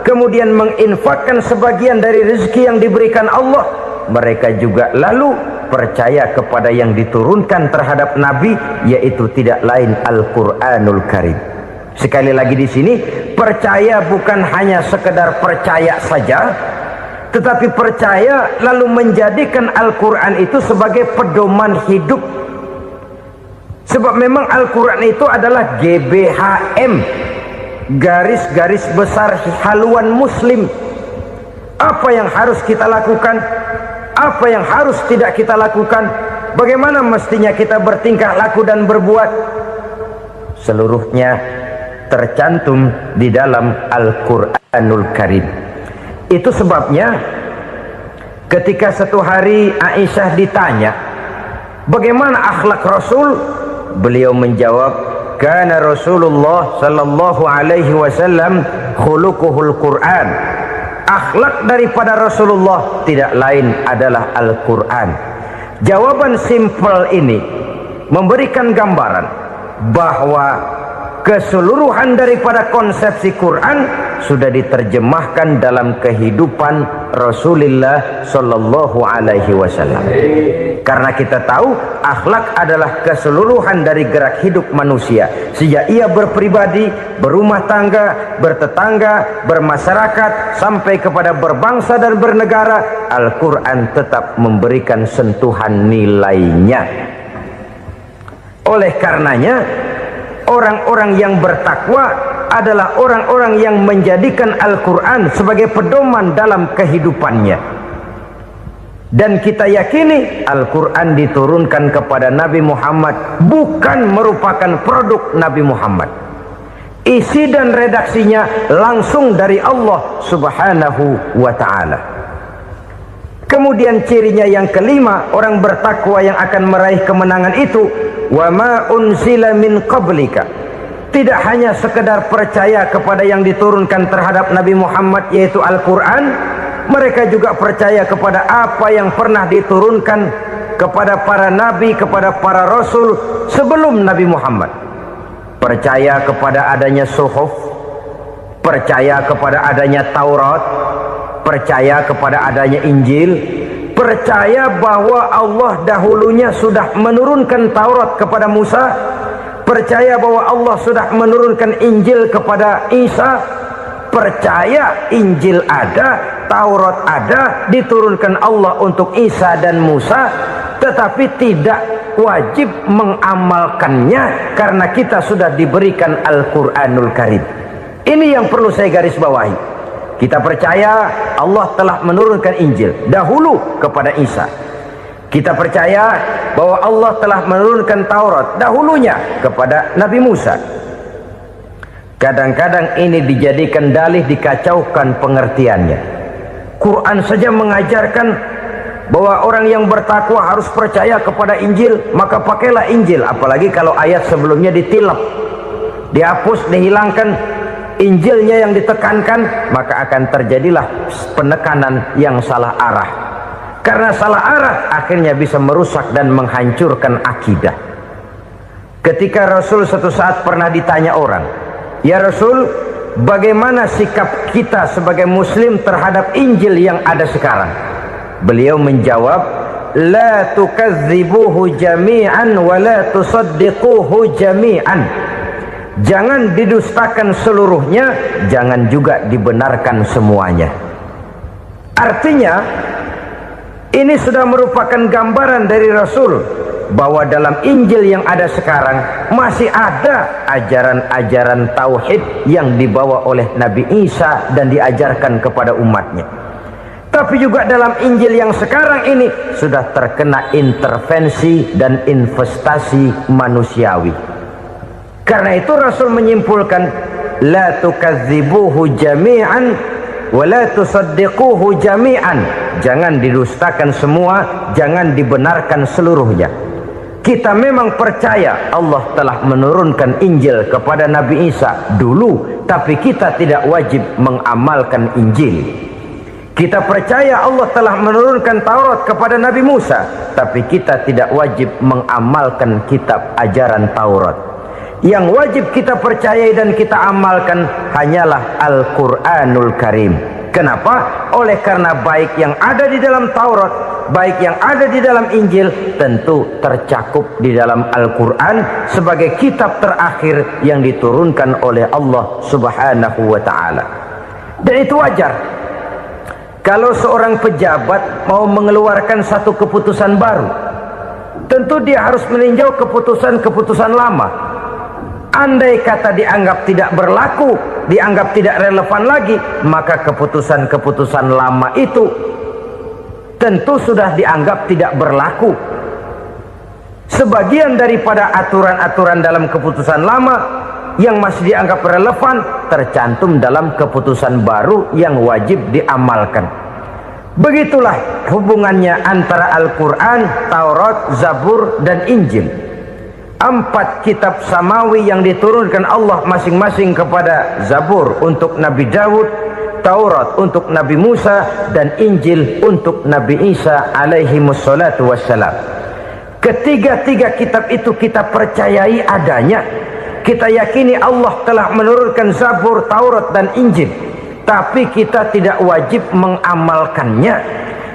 kemudian menginfakkan sebagian dari rezeki yang diberikan Allah, mereka juga lalu percaya kepada yang diturunkan terhadap Nabi, yaitu tidak lain Al-Quranul Karim. Sekali lagi di sini, percaya bukan hanya sekedar percaya saja, tetapi percaya lalu menjadikan Al-Quran itu sebagai pedoman hidup. Sebab memang Al-Quran itu adalah GBHM, garis-garis besar haluan muslim. Apa yang harus kita lakukan, apa yang harus tidak kita lakukan, bagaimana mestinya kita bertingkah laku dan berbuat, seluruhnya tercantum di dalam Al-Quranul Karim. Itu sebabnya ketika satu hari Aisyah ditanya bagaimana akhlak Rasul, beliau menjawab, kana Rasulullah sallallahu alaihi wasallam khuluquhul Quran. Akhlak daripada Rasulullah tidak lain adalah Al-Quran. Jawaban simpel ini memberikan gambaran bahwa keseluruhan daripada konsepsi Quran sudah diterjemahkan dalam kehidupan Rasulullah sallallahu alaihi wasallam. Karena kita tahu akhlak adalah keseluruhan dari gerak hidup manusia, sejak ia berpribadi, berumah tangga, bertetangga, bermasyarakat, sampai kepada berbangsa dan bernegara. Al-Quran tetap memberikan sentuhan nilainya. Oleh karenanya, orang-orang yang bertakwa adalah orang-orang yang menjadikan Al-Quran sebagai pedoman dalam kehidupannya. Dan kita yakini Al-Quran diturunkan kepada Nabi Muhammad bukan merupakan produk Nabi Muhammad. Isi dan redaksinya langsung dari Allah subhanahu wa ta'ala. Kemudian cirinya yang kelima, orang bertakwa yang akan meraih kemenangan itu, wa ma unzila min qablika. Tidak hanya sekedar percaya kepada yang diturunkan terhadap Nabi Muhammad, yaitu Al-Quran, mereka juga percaya kepada apa yang pernah diturunkan kepada para nabi, kepada para rasul sebelum Nabi Muhammad. Percaya kepada adanya suhuf, percaya kepada adanya Taurat, percaya kepada adanya Injil, percaya bahwa Allah dahulunya sudah menurunkan Taurat kepada Musa, percaya bahwa Allah sudah menurunkan Injil kepada Isa, percaya Injil ada, Taurat ada, diturunkan Allah untuk Isa dan Musa, tetapi tidak wajib mengamalkannya karena kita sudah diberikan Al-Quranul Karim. Ini yang perlu saya garis bawahi. Kita percaya Allah telah menurunkan Injil dahulu kepada Isa. Kita percaya bahwa Allah telah menurunkan Taurat dahulunya kepada Nabi Musa. Kadang-kadang ini dijadikan dalih, dikacaukan pengertiannya. Quran saja mengajarkan bahwa orang yang bertakwa harus percaya kepada Injil, maka pakailah Injil. Apalagi kalau ayat sebelumnya ditilap, dihapus, dihilangkan, Injilnya yang ditekankan, maka akan terjadilah penekanan yang salah arah. Karena salah arah akhirnya bisa merusak dan menghancurkan akidah. Ketika Rasul suatu saat pernah ditanya orang, "Ya Rasul, bagaimana sikap kita sebagai muslim terhadap Injil yang ada sekarang?" Beliau menjawab, "La tukadzibuhu jami'an wa la tusaddiquhu jami'an." Jangan didustakan seluruhnya, jangan juga dibenarkan semuanya. Artinya, ini sudah merupakan gambaran dari Rasul bahwa dalam Injil yang ada sekarang masih ada ajaran-ajaran tauhid yang dibawa oleh Nabi Isa dan diajarkan kepada umatnya. Tapi juga dalam Injil yang sekarang ini sudah terkena intervensi dan investasi manusiawi. Karena itu Rasul menyimpulkan, la tukadzibuhu jami'an wa la tusaddiquhu jami'an. Jangan didustakan semua, jangan dibenarkan seluruhnya. Kita memang percaya Allah telah menurunkan Injil kepada Nabi Isa dulu, tapi kita tidak wajib mengamalkan Injil. Kita percaya Allah telah menurunkan Taurat kepada Nabi Musa, tapi kita tidak wajib mengamalkan kitab ajaran Taurat. Yang wajib kita percayai dan kita amalkan hanyalah Al-Quranul Karim. Kenapa? Oleh karena baik yang ada di dalam Taurat, baik yang ada di dalam Injil, tentu tercakup di dalam Al-Quran sebagai kitab terakhir yang diturunkan oleh Allah Subhanahu wa Ta'ala. Dan itu wajar. Kalau seorang pejabat mau mengeluarkan satu keputusan baru, tentu dia harus meninjau keputusan-keputusan lama. Andai kata dianggap tidak berlaku, dianggap tidak relevan lagi, maka keputusan-keputusan lama itu tentu sudah dianggap tidak berlaku. Sebagian daripada aturan-aturan dalam keputusan lama yang masih dianggap relevan tercantum dalam keputusan baru yang wajib diamalkan. Begitulah hubungannya antara Al-Quran, Taurat, Zabur, dan Injil. 4 kitab samawi yang diturunkan Allah masing-masing kepada Zabur untuk Nabi Daud, Taurat untuk Nabi Musa, dan Injil untuk Nabi Isa alaihi wassalatu wassalam. Ketiga-tiga kitab itu kita percayai adanya. Kita yakini Allah telah menurunkan Zabur, Taurat, dan Injil, tapi kita tidak wajib mengamalkannya.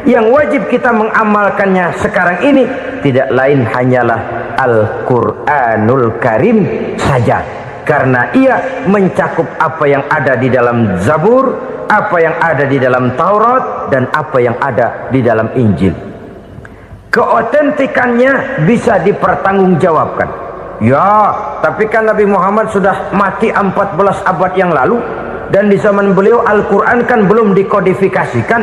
Yang wajib kita mengamalkannya sekarang ini tidak lain hanyalah Al-Quranul Karim saja, karena ia mencakup apa yang ada di dalam Zabur, apa yang ada di dalam Taurat, dan apa yang ada di dalam Injil. Keotentikannya bisa dipertanggungjawabkan. Ya, tapi kan Nabi Muhammad sudah mati 14 abad yang lalu, dan di zaman beliau Al-Quran kan belum dikodifikasikan,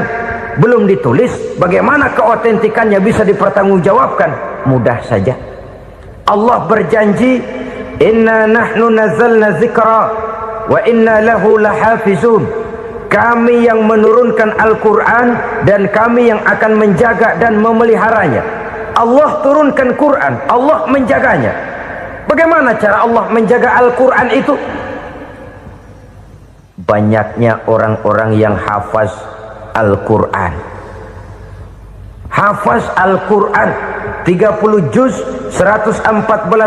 belum ditulis. Bagaimana keotentikannya bisa dipertanggungjawabkan? Mudah saja. Allah berjanji, inna nahnu nazzalna dzikra wa inna lahu lahafizun. Kami yang menurunkan Al-Quran dan kami yang akan menjaga dan memeliharanya. Allah turunkan Quran, Allah menjaganya. Bagaimana cara Allah menjaga Al-Quran itu? Banyaknya orang-orang yang hafaz Al-Quran. Hafaz Al-Quran 30 juz, 114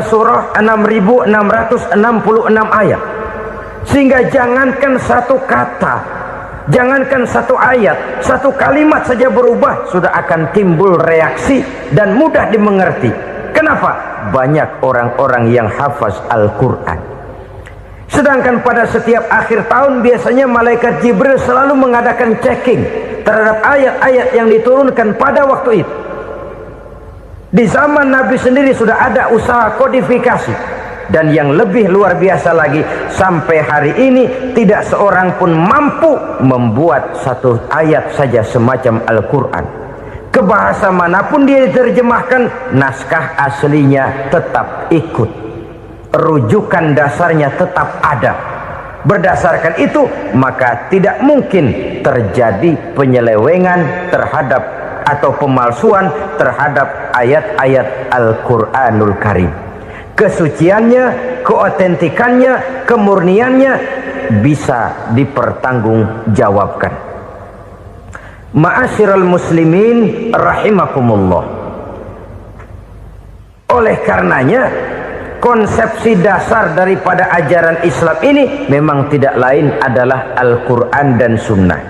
surah, 6.666 ayat. Sehingga jangankan satu kata, jangankan satu ayat, satu kalimat saja berubah sudah akan timbul reaksi dan mudah dimengerti. Kenapa? Banyak orang-orang yang hafaz Al-Quran. Sedangkan pada setiap akhir tahun biasanya malaikat Jibril selalu mengadakan checking terhadap ayat-ayat yang diturunkan pada waktu itu. Di zaman Nabi sendiri sudah ada usaha kodifikasi. Dan yang lebih luar biasa lagi, sampai hari ini tidak seorang pun mampu membuat satu ayat saja semacam Al-Quran. Ke bahasa manapun dia diterjemahkan, naskah aslinya tetap ikut, rujukan dasarnya tetap ada. Berdasarkan itu, maka tidak mungkin terjadi penyelewengan terhadap atau pemalsuan terhadap ayat-ayat Al-Quranul Karim. Kesuciannya, keotentikannya, kemurniannya bisa dipertanggungjawabkan. Ma'asyiral muslimin rahimakumullah. Oleh karenanya, konsepsi dasar daripada ajaran Islam ini memang tidak lain adalah Al-Quran dan Sunnah.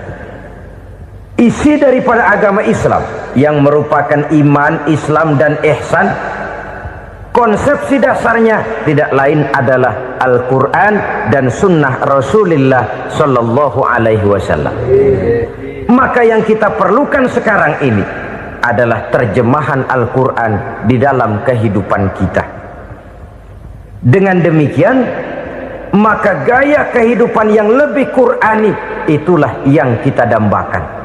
Isi daripada agama Islam yang merupakan iman, Islam dan ihsan, konsepsi dasarnya tidak lain adalah Al-Quran dan Sunnah Rasulullah Sallallahu Alaihi Wasallam. Maka yang kita perlukan sekarang ini adalah terjemahan Al-Quran di dalam kehidupan kita. Dengan demikian, maka gaya kehidupan yang lebih Qurani itulah yang kita dambakan.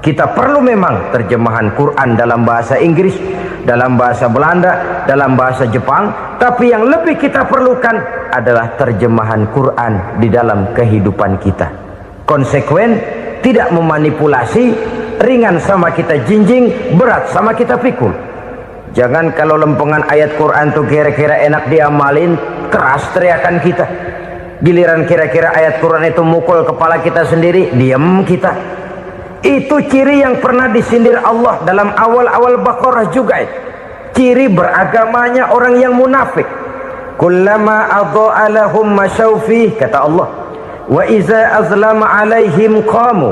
Kita perlu memang terjemahan Quran dalam bahasa Inggris, dalam bahasa Belanda, dalam bahasa Jepang, tapi yang lebih kita perlukan adalah terjemahan Quran di dalam kehidupan kita. Konsekuen, tidak memanipulasi, ringan sama kita jinjing, berat sama kita pikul. Jangan kalau lempengan ayat Quran tuh kira-kira enak diamalin, keras teriakan kita. Giliran kira-kira ayat Quran itu mukul kepala kita sendiri, diam kita. Itu ciri yang pernah disindir Allah dalam awal-awal Baqarah juga. Ciri beragamanya orang yang munafik. Kullama adha'a lahum masyawfih, kata Allah. Wa iza azlama alaihim qamu.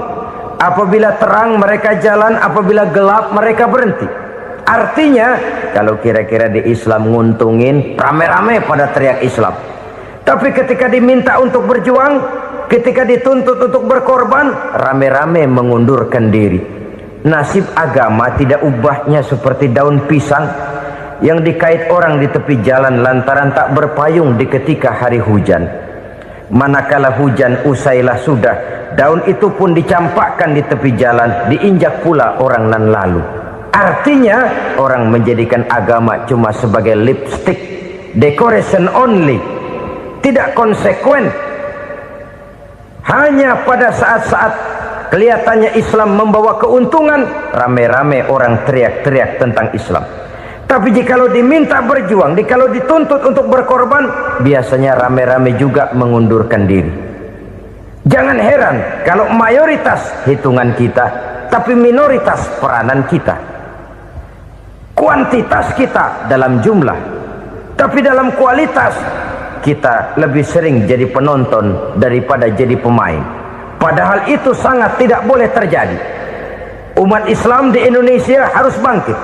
Apabila terang mereka jalan, apabila gelap mereka berhenti. Artinya, kalau kira-kira di Islam nguntungin, rame-rame pada teriak Islam. Tapi ketika diminta untuk berjuang, ketika dituntut untuk berkorban, rame-rame mengundurkan diri. Nasib agama tidak ubahnya seperti daun pisang yang dikait orang di tepi jalan lantaran tak berpayung di ketika hari hujan. Manakala hujan usailah sudah, daun itu pun dicampakkan di tepi jalan, diinjak pula orang nan lalu. Artinya, orang menjadikan agama cuma sebagai lipstick, decoration only, tidak konsekuen. Hanya pada saat-saat kelihatannya Islam membawa keuntungan, rame-rame orang teriak-teriak tentang Islam. Tapi jikalau diminta berjuang, jikalau dituntut untuk berkorban, biasanya rame-rame juga mengundurkan diri. Jangan heran kalau mayoritas hitungan kita, tapi minoritas peranan kita. Kuantitas kita dalam jumlah, tapi dalam kualitas kita lebih sering jadi penonton daripada jadi pemain. Padahal itu sangat tidak boleh terjadi. Umat Islam di Indonesia harus bangkit.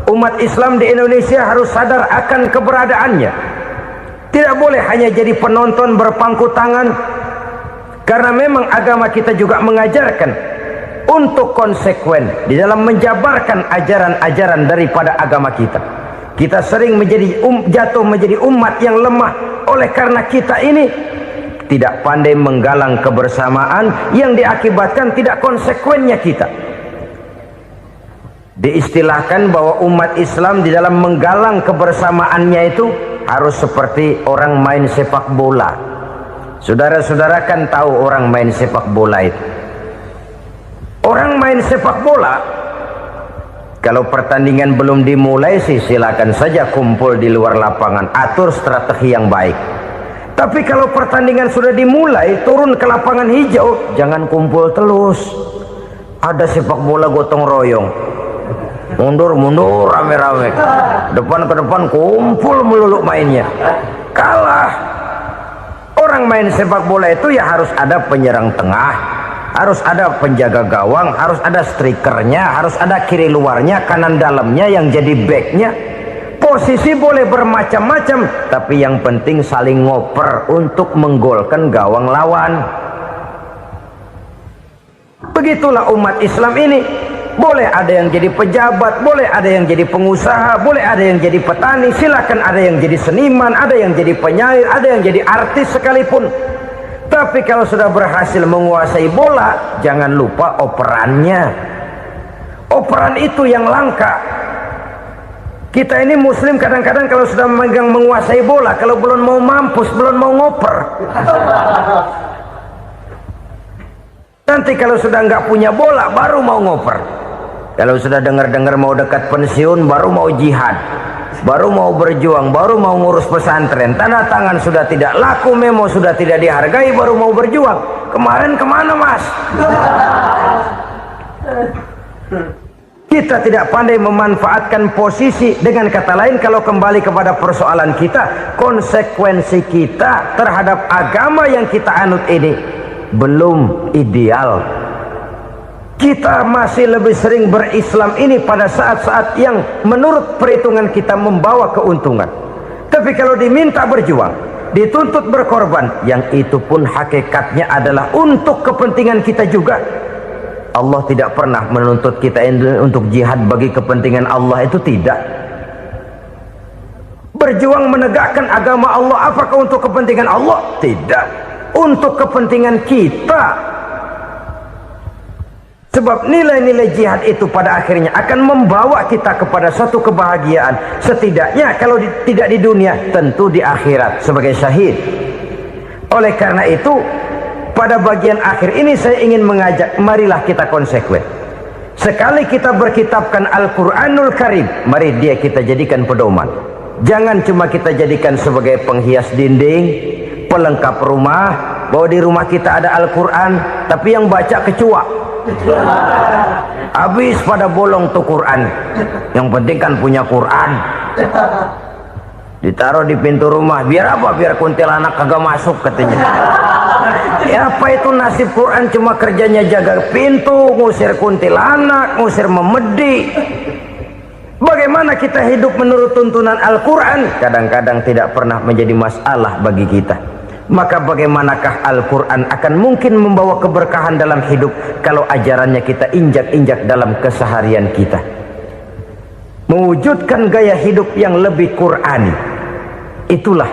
Umat Islam di Indonesia harus sadar akan keberadaannya. Tidak boleh hanya jadi penonton berpangku tangan, karena memang agama kita juga mengajarkan untuk konsekuen di dalam menjabarkan ajaran-ajaran daripada agama kita. Kita sering menjadi jatuh menjadi umat yang lemah oleh karena kita ini tidak pandai menggalang kebersamaan yang diakibatkan tidak konsekuennya kita. Diistilahkan bahwa umat Islam di dalam menggalang kebersamaannya itu harus seperti orang main sepak bola. Saudara-saudara kan tahu orang main sepak bola itu. Orang main sepak bola, kalau pertandingan belum dimulai sih silakan saja kumpul di luar lapangan, atur strategi yang baik. Tapi kalau pertandingan sudah dimulai, turun ke lapangan hijau, jangan kumpul terus. Ada sepak bola gotong royong, mundur-mundur rame-rame, depan ke depan kumpul melulu mainnya. Kalah. Orang main sepak bola itu ya harus ada penyerang tengah, harus ada penjaga gawang, harus ada strikernya, harus ada kiri luarnya, kanan dalamnya yang jadi backnya. Posisi boleh bermacam-macam, tapi yang penting saling ngoper untuk menggolkan gawang lawan. Begitulah umat Islam ini. boleh ada yang jadi pejabat, boleh ada yang jadi pengusaha, boleh ada yang jadi petani, silakan ada yang jadi seniman, ada yang jadi penyair, ada yang jadi artis sekalipun. Tapi kalau sudah berhasil menguasai bola, jangan lupa operannya. Operan itu yang langka. Kita ini muslim kadang-kadang kalau sudah memegang menguasai bola, kalau belum mau mampus, belum mau ngoper. Nanti kalau sudah nggak punya bola, baru mau ngoper. Kalau sudah dengar-dengar mau dekat pensiun, baru mau jihad, baru mau berjuang, baru mau ngurus pesantren. Tanda tangan sudah tidak laku, memo sudah tidak dihargai, baru mau berjuang. Kemarin kemana mas? Kita tidak pandai memanfaatkan posisi. Dengan kata lain, kalau kembali kepada persoalan kita, konsekuensi kita terhadap agama yang kita anut ini belum ideal. Kita masih lebih sering berislam ini pada saat-saat yang menurut perhitungan kita membawa keuntungan. Tapi kalau diminta berjuang, dituntut berkorban, yang itu pun hakikatnya adalah untuk kepentingan kita juga. Allah tidak pernah menuntut kita untuk jihad bagi kepentingan Allah, itu tidak. Berjuang menegakkan agama Allah, apakah untuk kepentingan Allah? Tidak. Untuk kepentingan kita. Sebab nilai-nilai jihad itu pada akhirnya akan membawa kita kepada suatu kebahagiaan. Setidaknya kalau tidak di dunia, tentu di akhirat sebagai syahid. Oleh karena itu, pada bagian akhir ini saya ingin mengajak, marilah kita konsekuen. Sekali kita berkitabkan Al-Quranul Karim, mari dia kita jadikan pedoman. Jangan cuma kita jadikan sebagai penghias dinding, pelengkap rumah, bahwa di rumah kita ada Al-Quran, tapi yang baca kecoa. Habis pada bolong tuh Quran. Yang penting kan punya Quran. Ditaruh di pintu rumah, biar apa? Biar kuntilanak kagak masuk katanya. Ya apa itu nasib Quran, cuma kerjanya jaga pintu, ngusir kuntilanak, ngusir memedi. Bagaimana kita hidup menurut tuntunan Al-Quran? Kadang-kadang tidak pernah menjadi masalah bagi kita. Maka bagaimanakah Al-Quran akan mungkin membawa keberkahan dalam hidup kalau ajarannya kita injak-injak dalam keseharian kita? Mewujudkan gaya hidup yang lebih Qurani, itulah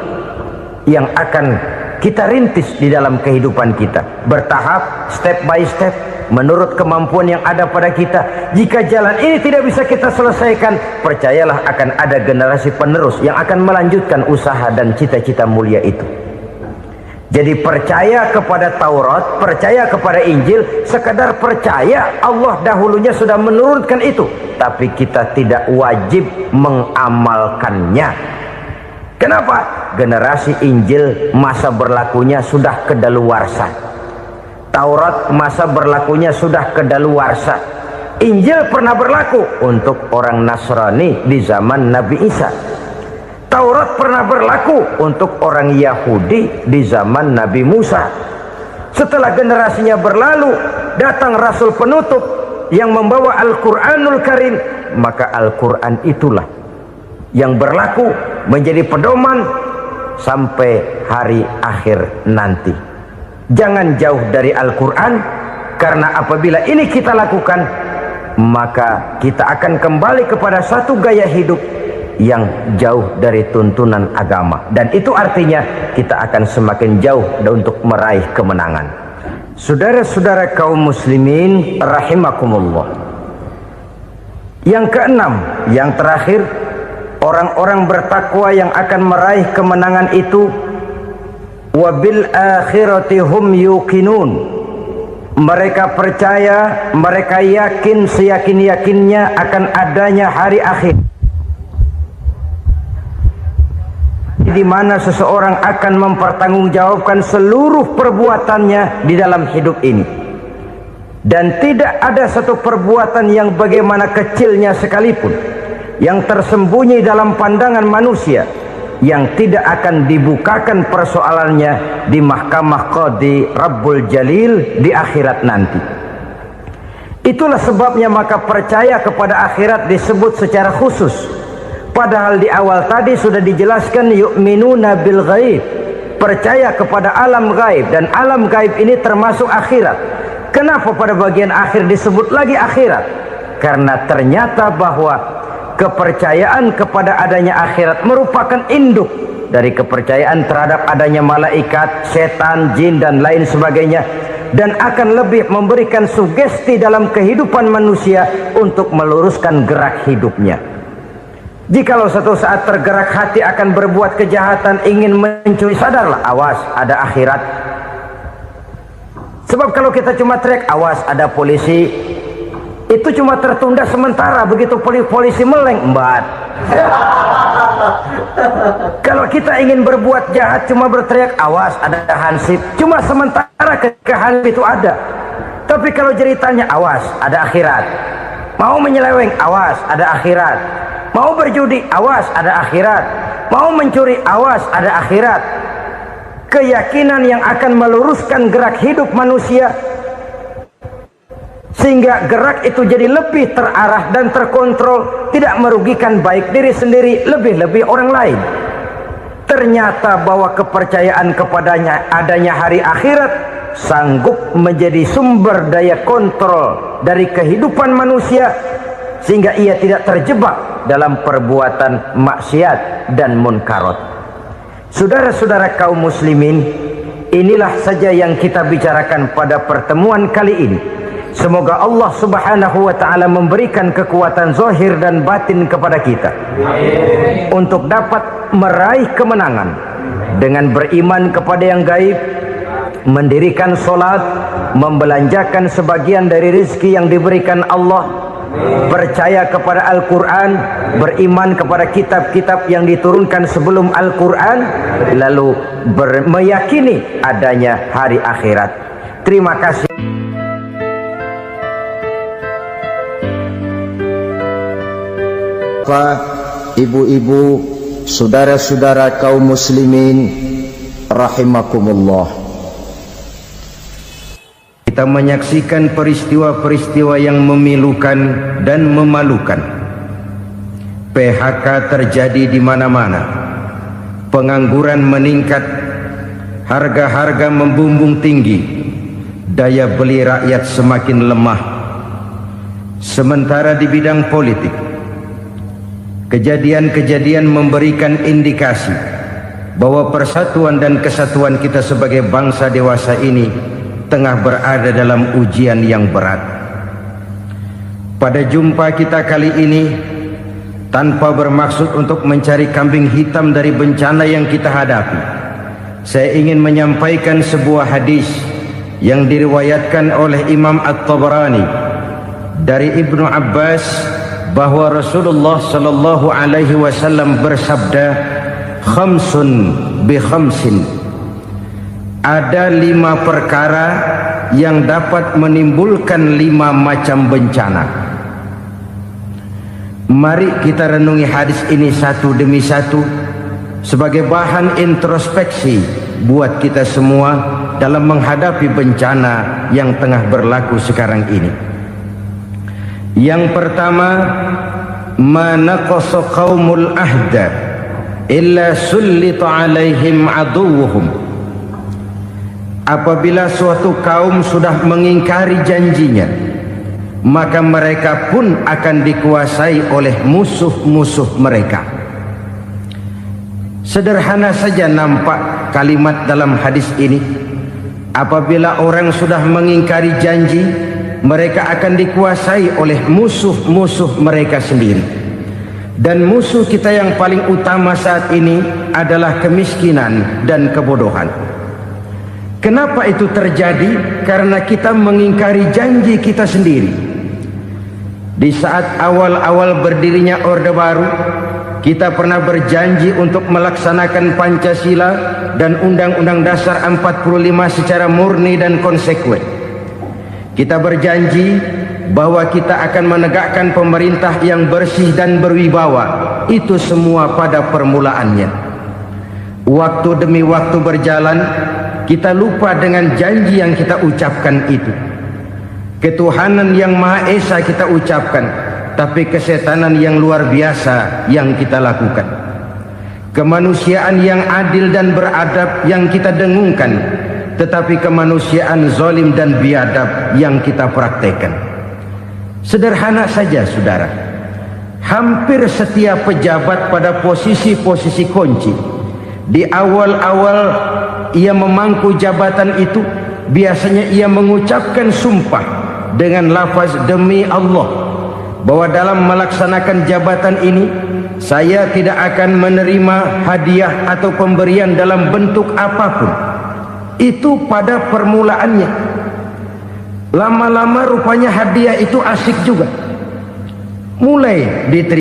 yang akan kita rintis di dalam kehidupan kita, bertahap, step by step, menurut kemampuan yang ada pada kita. Jika jalan ini tidak bisa kita selesaikan, percayalah akan ada generasi penerus yang akan melanjutkan usaha dan cita-cita mulia itu. Jadi percaya kepada Taurat, percaya kepada Injil, sekadar percaya Allah dahulunya sudah menurunkan itu, tapi kita tidak wajib mengamalkannya. Kenapa? Generasi Injil masa berlakunya sudah kedaluarsa. Taurat masa berlakunya sudah kedaluarsa. Injil pernah berlaku untuk orang Nasrani di zaman Nabi Isa. Taurat pernah berlaku untuk orang Yahudi di zaman Nabi Musa. Setelah generasinya berlalu, datang Rasul penutup yang membawa Al-Quranul Karim, maka Al-Quran itulah yang berlaku menjadi pedoman sampai hari akhir nanti. Jangan jauh dari Al-Quran, karena apabila ini kita lakukan, maka kita akan kembali kepada satu gaya hidup yang jauh dari tuntunan agama, dan itu artinya kita akan semakin jauh untuk meraih kemenangan. Saudara-saudara kaum muslimin rahimakumullah, yang keenam, yang terakhir, orang-orang bertakwa yang akan meraih kemenangan itu wabil akhirati hum yuqinun. Mereka percaya, mereka yakin seyakin-yakinnya akan adanya hari akhir, di mana seseorang akan mempertanggungjawabkan seluruh perbuatannya di dalam hidup ini, dan tidak ada satu perbuatan yang bagaimana kecilnya sekalipun yang tersembunyi dalam pandangan manusia yang tidak akan dibukakan persoalannya di mahkamah Qadi Rabbul Jalil di akhirat nanti. Itulah sebabnya maka percaya kepada akhirat disebut secara khusus. Padahal di awal tadi sudah dijelaskan yu'minuna bil ghaib, percaya kepada alam gaib, dan alam gaib ini termasuk akhirat. Kenapa pada bagian akhir disebut lagi akhirat? karena ternyata bahwa kepercayaan kepada adanya akhirat merupakan induk dari kepercayaan terhadap adanya malaikat, setan, jin dan lain sebagainya, dan akan lebih memberikan sugesti dalam kehidupan manusia untuk meluruskan gerak hidupnya. Jikalau satu saat tergerak hati akan berbuat kejahatan, ingin mencuri, sadarlah, awas ada akhirat. Sebab kalau kita cuma teriak awas ada polisi, itu cuma tertunda sementara, begitu polisi meleng embat. Kalau kita ingin berbuat jahat cuma berteriak awas ada hansip, cuma sementara ketika hansip itu ada. Tapi kalau ceritanya awas ada akhirat, mau menyeleweng awas ada akhirat, mau berjudi awas ada akhirat, mau mencuri awas ada akhirat. Keyakinan yang akan meluruskan gerak hidup manusia sehingga gerak itu jadi lebih terarah dan terkontrol, tidak merugikan baik diri sendiri, lebih-lebih orang lain. Ternyata bahwa kepercayaan kepadanya adanya hari akhirat sanggup menjadi sumber daya kontrol dari kehidupan manusia, sehingga ia tidak terjebak dalam perbuatan maksiat dan munkarat. Saudara-saudara kaum muslimin, inilah saja yang kita bicarakan pada pertemuan kali ini. Semoga Allah subhanahu wa ta'ala memberikan kekuatan zahir dan batin kepada kita untuk dapat meraih kemenangan dengan beriman kepada yang gaib, mendirikan solat, membelanjakan sebagian dari rezeki yang diberikan Allah, percaya kepada Al-Quran, beriman kepada kitab-kitab yang diturunkan sebelum Al-Quran, lalu meyakini adanya hari akhirat. Terima kasih. Ibu-ibu, saudara-saudara kaum muslimin rahimakumullah, kita menyaksikan peristiwa-peristiwa yang memilukan dan memalukan. PHK terjadi di mana-mana, pengangguran meningkat, harga-harga membumbung tinggi, daya beli rakyat semakin lemah. Sementara di bidang politik, kejadian-kejadian memberikan indikasi bahwa persatuan dan kesatuan kita sebagai bangsa dewasa ini tengah berada dalam ujian yang berat. Pada jumpa kita kali ini, tanpa bermaksud untuk mencari kambing hitam dari bencana yang kita hadapi, saya ingin menyampaikan sebuah hadis yang diriwayatkan oleh Imam At-Tabarani dari Ibnu Abbas, bahwa Rasulullah sallallahu alaihi wasallam bersabda, khamsun bi khamsin, ada 5 perkara yang dapat menimbulkan 5 macam bencana. Mari kita renungi hadis ini satu demi satu sebagai bahan introspeksi buat kita semua dalam menghadapi bencana yang tengah berlaku sekarang ini. Yang pertama, manaqasa qaumul ahda illa sullita alaihim aduwuhum. Apabila suatu kaum sudah mengingkari janjinya, maka mereka pun akan dikuasai oleh musuh-musuh mereka. Sederhana saja nampak kalimat dalam hadis ini. Apabila orang sudah mengingkari janji, mereka akan dikuasai oleh musuh-musuh mereka sendiri. Dan musuh kita yang paling utama saat ini adalah kemiskinan dan kebodohan. Kenapa itu terjadi? Karena kita mengingkari janji kita sendiri. Di saat awal-awal berdirinya Orde Baru, kita pernah berjanji untuk melaksanakan Pancasila dan Undang-Undang Dasar 45 secara murni dan konsekuen. Kita berjanji bahwa kita akan menegakkan pemerintah yang bersih dan berwibawa. Itu semua pada permulaannya. Waktu demi waktu berjalan, kita lupa dengan janji yang kita ucapkan itu. Ketuhanan yang Maha Esa kita ucapkan, tapi kesetanan yang luar biasa yang kita lakukan. Kemanusiaan yang adil dan beradab yang kita dengungkan, tetapi kemanusiaan zalim dan biadab yang kita praktekkan. Sederhana saja saudara, hampir setiap pejabat pada posisi-posisi kunci, di awal-awal ia memangku jabatan itu, biasanya ia mengucapkan sumpah dengan lafaz demi Allah, bahwa dalam melaksanakan jabatan ini saya tidak akan menerima hadiah atau pemberian dalam bentuk apapun. Itu pada permulaannya. Lama-lama rupanya hadiah itu asik juga, mulai diterima.